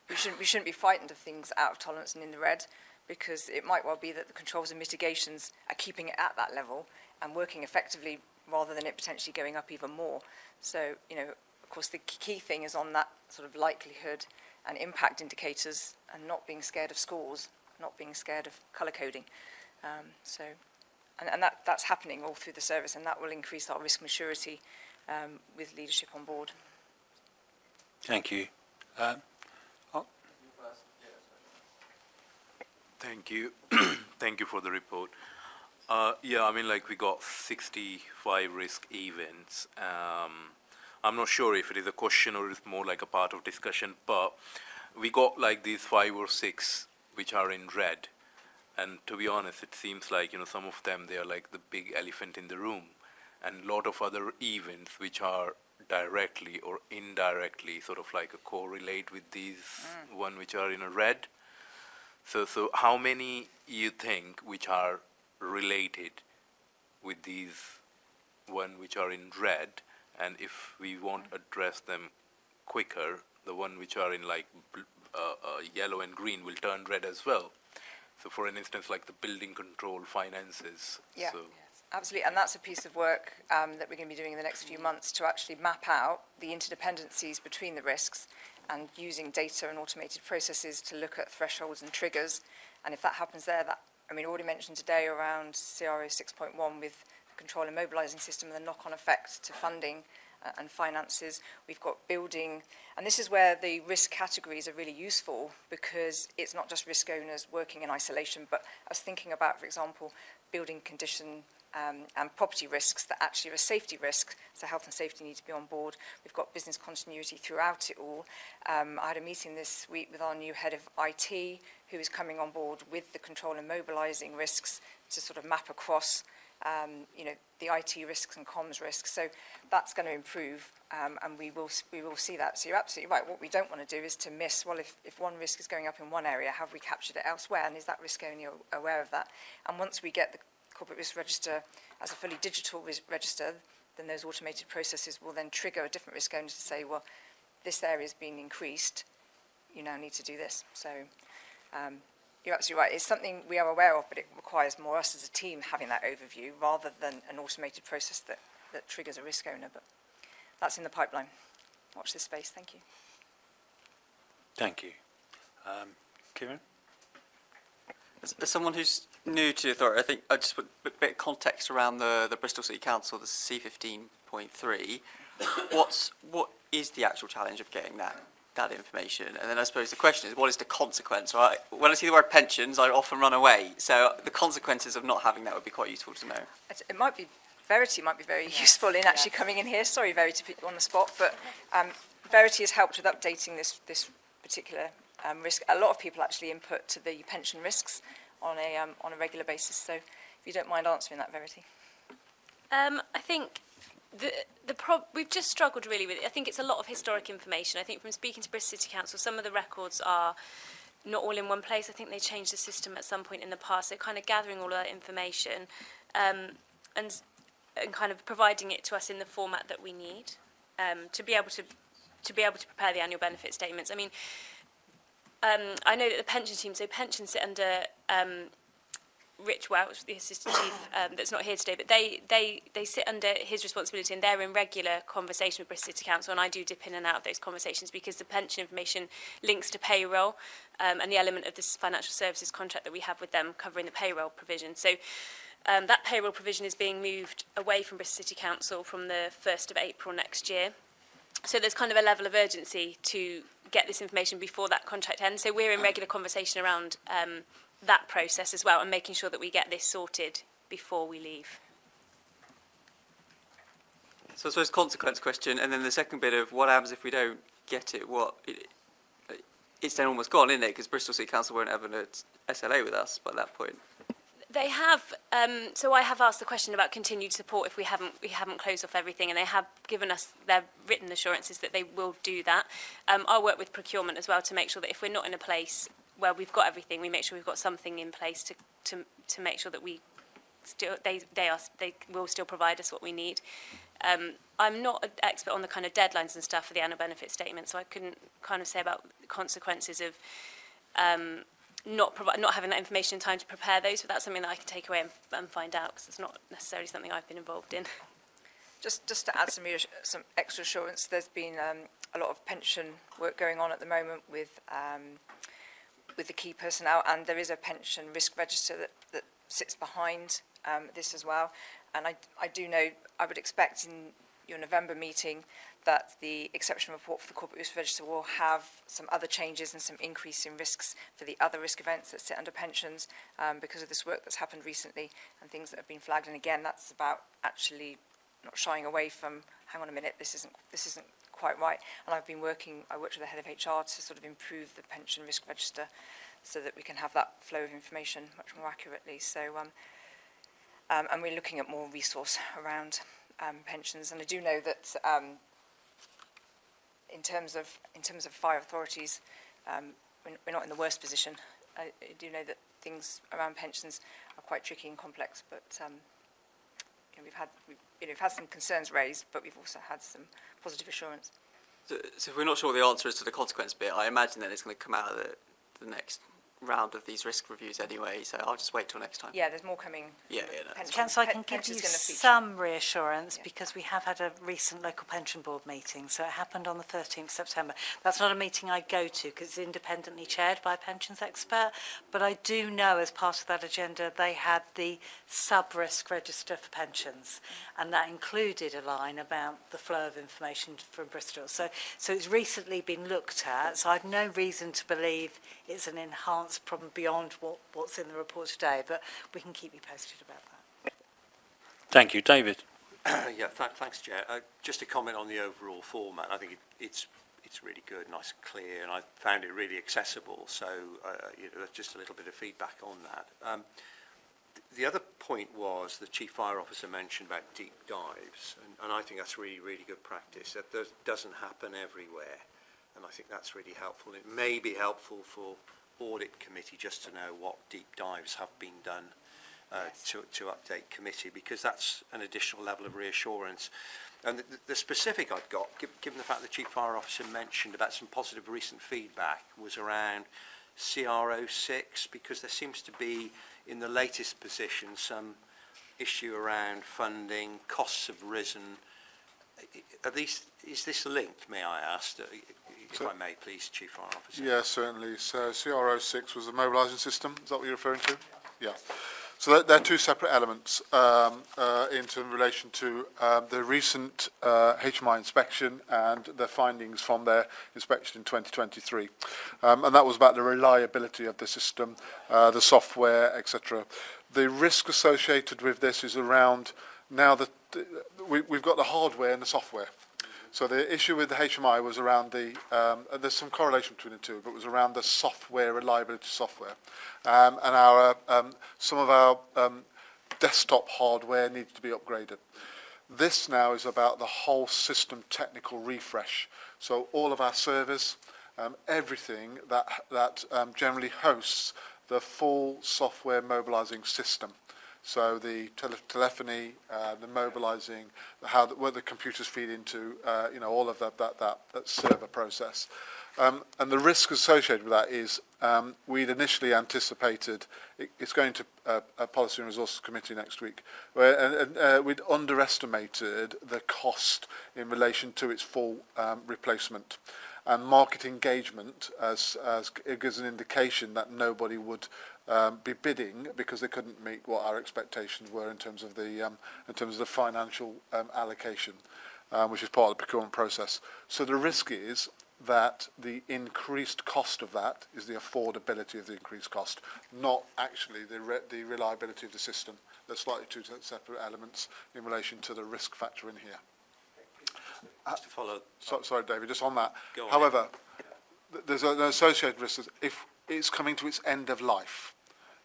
we shouldn't be frightened of things out of tolerance and in the red, because it might well be that the controls and mitigations are keeping it at that level and working effectively rather than it potentially going up even more. So, of course, the key thing is on that sort of likelihood and impact indicators, and not being scared of scores, not being scared of colour coding. And that's happening all through the service, and that will increase our risk maturity with leadership on board. Thank you. Thank you. Thank you for the report. We got 65 risk events. I'm not sure if it is a question or it's more like a part of discussion, but we got like these 5 or 6 which are in red. And to be honest, it seems like, some of them, they are like the big elephant in the room. And a lot of other events which are directly or indirectly sort of like a correlate with these one which are in a red. So how many you think which are related with these one which are in red? And if we won't address them quicker, the one which are in like yellow and green will turn red as well. So for an instance, like the building control finances. Yeah. So, Absolutely, and that's a piece of work that we're going to be doing in the next few months to actually map out the interdependencies between the risks and using data and automated processes to look at thresholds and triggers. And if that happens there, already mentioned today around CRO 6.1 with the control and mobilising system and the knock-on effect to funding and finances. We've got building, and this is where the risk categories are really useful because it's not just risk owners working in isolation, but I was thinking about, for example, building condition and property risks that actually are a safety risk, so health and safety need to be on board. We've got business continuity throughout it all. I had a meeting this week with our new head of IT, who is coming on board with the control and mobilising risks to sort of map across the IT risks and comms risks. So that's going to improve, and we will see that. So you're absolutely right. What we don't want to do is to miss, well, if one risk is going up in one area, have we captured it elsewhere, and is that risk owner aware of that? And once we get the corporate risk register as a fully digital register, then those automated processes will then trigger a different risk owner to say, well, this area is being increased, you now need to do this. So you're absolutely right. It's something we are aware of, but it requires more us as a team having that overview rather than an automated process that triggers a risk owner. But that's in the pipeline. Watch this space. Thank you. Thank you. Kieran? As someone who's new to the authority, I think I just put a bit of context around the Bristol City Council, the C15.3. What is the actual challenge of getting that information? And then I suppose the question is, what is the consequence? Right? When I see the word pensions, I often run away. So the consequences of not having that would be quite useful to know. It might be, Verity might be very useful in actually coming in here. Sorry, Verity, to put you on the spot, but Verity has helped with updating this particular risk. A lot of people actually input to the pension risks on a regular basis. So if you don't mind answering that, Verity. I think we've just struggled really with it. I think it's a lot of historic information. I think from speaking to Bristol City Council, some of the records are not all in one place. I think they changed the system at some point in the past. So kind of gathering all of that information and kind of providing it to us in the format that we need to be able to prepare the annual benefit statements. I mean, I know that the pension team, so pensions sit under Rich Welch, the assistant chief, that's not here today, but they sit under his responsibility, and they're in regular conversation with Bristol City Council, and I do dip in and out of those conversations because the pension information links to payroll and the element of this financial services contract that we have with them covering the payroll provision. So that payroll provision is being moved away from Bristol City Council from the 1st of April next year. So there's kind of a level of urgency to get this information before that contract ends. So we're in regular conversation around that process as well, and making sure that we get this sorted before we leave. So I suppose consequence question, and then the second bit of what happens if we don't get it. It's then almost gone, isn't it? Because Bristol City Council won't have an SLA with us by that point. They have. So I have asked the question about continued support if we haven't closed off everything, and they have given us their written assurances that they will do that. I'll work with procurement as well to make sure that if we're not in a place where we've got everything, we make sure we've got something in place to make sure that they will still provide us what we need. I'm not an expert on the kind of deadlines and stuff for the annual benefit statement, so I couldn't kind of say about the consequences of not having that information in time to prepare those, but that's something that I can take away and find out, because it's not necessarily something I've been involved in. Just to add some extra assurance, there's been a lot of pension work going on at the moment with the key personnel, and there is a pension risk register that sits behind this as well. And I do know, I would expect in your November meeting that the exception report for the corporate risk register will have some other changes and some increase in risks for the other risk events that sit under pensions because of this work that's happened recently and things that have been flagged. And again, that's about actually not shying away from, hang on a minute, this isn't quite right. And I worked with the head of HR to sort of improve the pension risk register so that we can have that flow of information much more accurately. So, and we're looking at more resource around pensions. And I do know that in terms of fire authorities, we're not in the worst position. I do know that things around pensions are quite tricky and complex, but we've had some concerns raised, but we've also had some positive assurance. So if we're not sure what the answer is to the consequence bit, I imagine then it's going to come out of the next round of these risk reviews anyway, so I'll just wait till next time. Yeah, there's more coming. Yeah, no. Councillor, I can give you pension's gonna feature. some reassurance because we have had a recent local pension board meeting. So it happened on the 13th September. That's not a meeting I go to because it's independently chaired by a pensions expert. But I do know as part of that agenda, they had the sub-risk register for pensions. And that included a line about the flow of information from Bristol. So it's recently been looked at. So I've no reason to believe it's an enhanced problem beyond what's in the report today, but we can keep you posted about that. Thank you. David. Yeah, thanks, Chair. Just a comment on the overall format. I think it's really good, nice and clear, and I found it really accessible. So, just a little bit of feedback on that. The other point was the Chief Fire Officer mentioned about deep dives, and I think that's really, really good practice. That doesn't happen everywhere, and I think that's really helpful. It may be helpful for Audit Committee just to know what deep dives have been done to update committee, because that's an additional level of reassurance. And the specific I've got, given the fact the Chief Fire Officer mentioned about some positive recent feedback, was around CR06, because there seems to be, in the latest position, some issue around funding, costs have risen. Is this linked, may I ask, if I may, please, Chief Fire Officer? Yeah, certainly. So CR06 was the mobilising system. Is that what you're referring to? Yeah. So they're two separate elements in relation to the recent HMI inspection and the findings from their inspection in 2023. And that was about the reliability of the system, the software, etc. The risk associated with this is around now that we've got the hardware and the software. So the issue with the HMI was around there's some correlation between the two, but it was around the software, reliability software. And some of our desktop hardware needs to be upgraded. This now is about the whole system technical refresh. So all of our servers, everything that generally hosts the full software mobilising system. So the telephony, the mobilising, what the computers feed into, all of that server process. And the risk associated with that is we'd initially anticipated, it's going to a Policy and Resources Committee next week, where we'd underestimated the cost in relation to its full replacement. And market engagement as it gives an indication that nobody would be bidding because they couldn't meet what our expectations were in terms of the financial allocation, which is part of the procurement process. So the risk is that the increased cost of that is the affordability of the increased cost, not actually the reliability of the system. They're slightly two separate elements in relation to the risk factor in here. Just to follow. Sorry, David, just on that. Go on. However, there's an associated risk if it's coming to its end of life.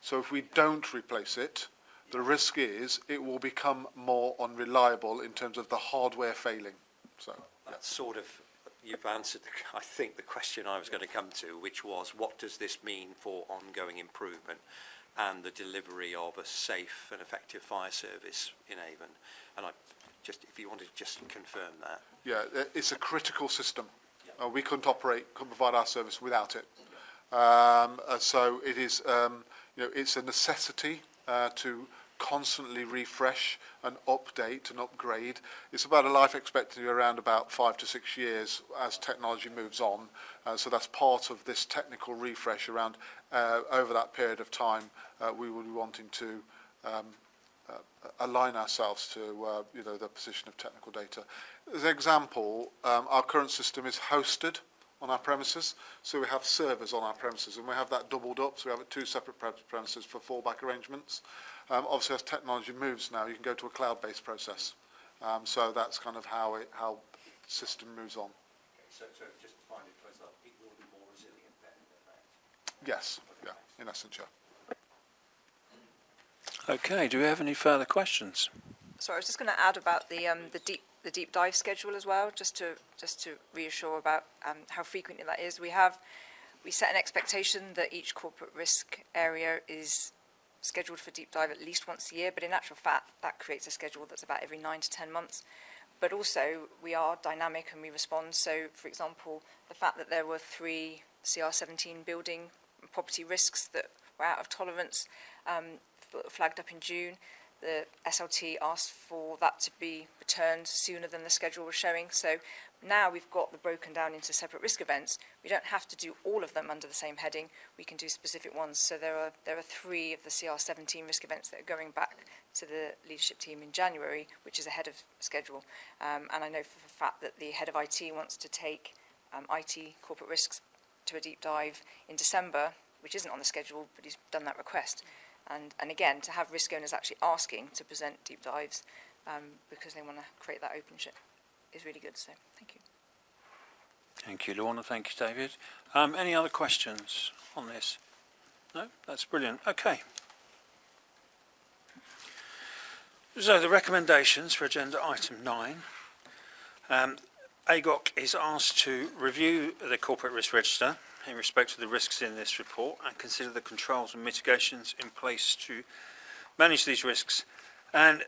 So if we don't replace it, the risk is it will become more unreliable in terms of the hardware failing. So that's sort of, you've answered, I think, the question I was going to come to, which was, what does this mean for ongoing improvement and the delivery of a safe and effective fire service in Avon? And if you wanted to just confirm that. Yeah, it's a critical system. We couldn't provide our service without it. So it is, it's a necessity to constantly refresh and update and upgrade. It's about a life expectancy around about 5 to 6 years as technology moves on. So that's part of this technical refresh around over that period of time. We will be wanting to align ourselves to the position of technical data. As an example, our current system is hosted on our premises, so we have servers on our premises, and we have that doubled up, so we have two separate premises for fallback arrangements. Obviously, as technology moves now, you can go to a cloud-based process. So that's kind of how the system moves on. So just to find it close up, it will be more resilient then, in effect? Yes, yeah, in essence, yeah. Okay, do we have any further questions? Sorry, I was just going to add about the deep dive schedule as well, just to reassure about how frequently that is. We set an expectation that each corporate risk area is scheduled for deep dive at least once a year, but in actual fact, that creates a schedule that's about every 9 to 10 months. But also, we are dynamic and we respond. So, for example, the fact that there were 3 CR17 building property risks that were out of tolerance, flagged up in June. The SLT asked for that to be returned sooner than the schedule was showing. So now we've got them broken down into separate risk events. We don't have to do all of them under the same heading. We can do specific ones. So there are 3 of the CR17 risk events that are going back to the leadership team in January, which is ahead of schedule. And I know for the fact that the head of IT wants to take IT corporate risks to a deep dive in December, which isn't on the schedule, but he's done that request. And again, to have risk owners actually asking to present deep dives because they want to create that open is really good. So thank you. Thank you, Lorna. Thank you, David. Any other questions on this? No? That's brilliant. Okay. So the recommendations for agenda item 9. AGOC is asked to review the corporate risk register in respect to the risks in this report and consider the controls and mitigations in place to manage these risks. And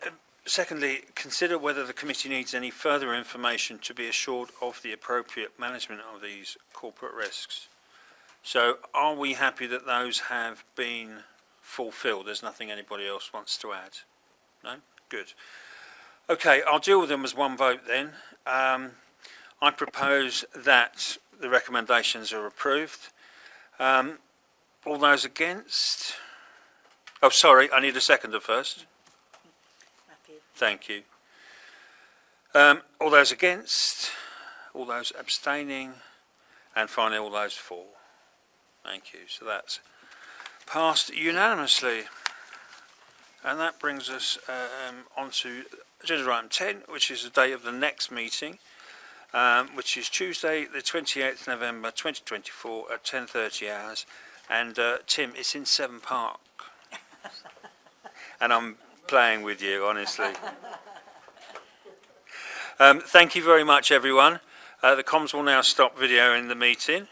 secondly, consider whether the committee needs any further information to be assured of the appropriate management of these corporate risks. So are we happy that those have been fulfilled? There's nothing anybody else wants to add? No? Good. Okay, I'll deal with them as one vote then. I propose that the recommendations are approved. All those against? Oh, sorry, I need a seconder first. Thank you. All those against? All those abstaining? And finally, all those for. Thank you. So that's passed unanimously. And that brings us on to agenda item 10, which is the date of the next meeting, which is Tuesday, the 28th November 2024 at 10:30 hours. And Tim, it's in Severn Park. And I'm playing with you, honestly. Thank you very much, everyone. The comms will now stop videoing the meeting.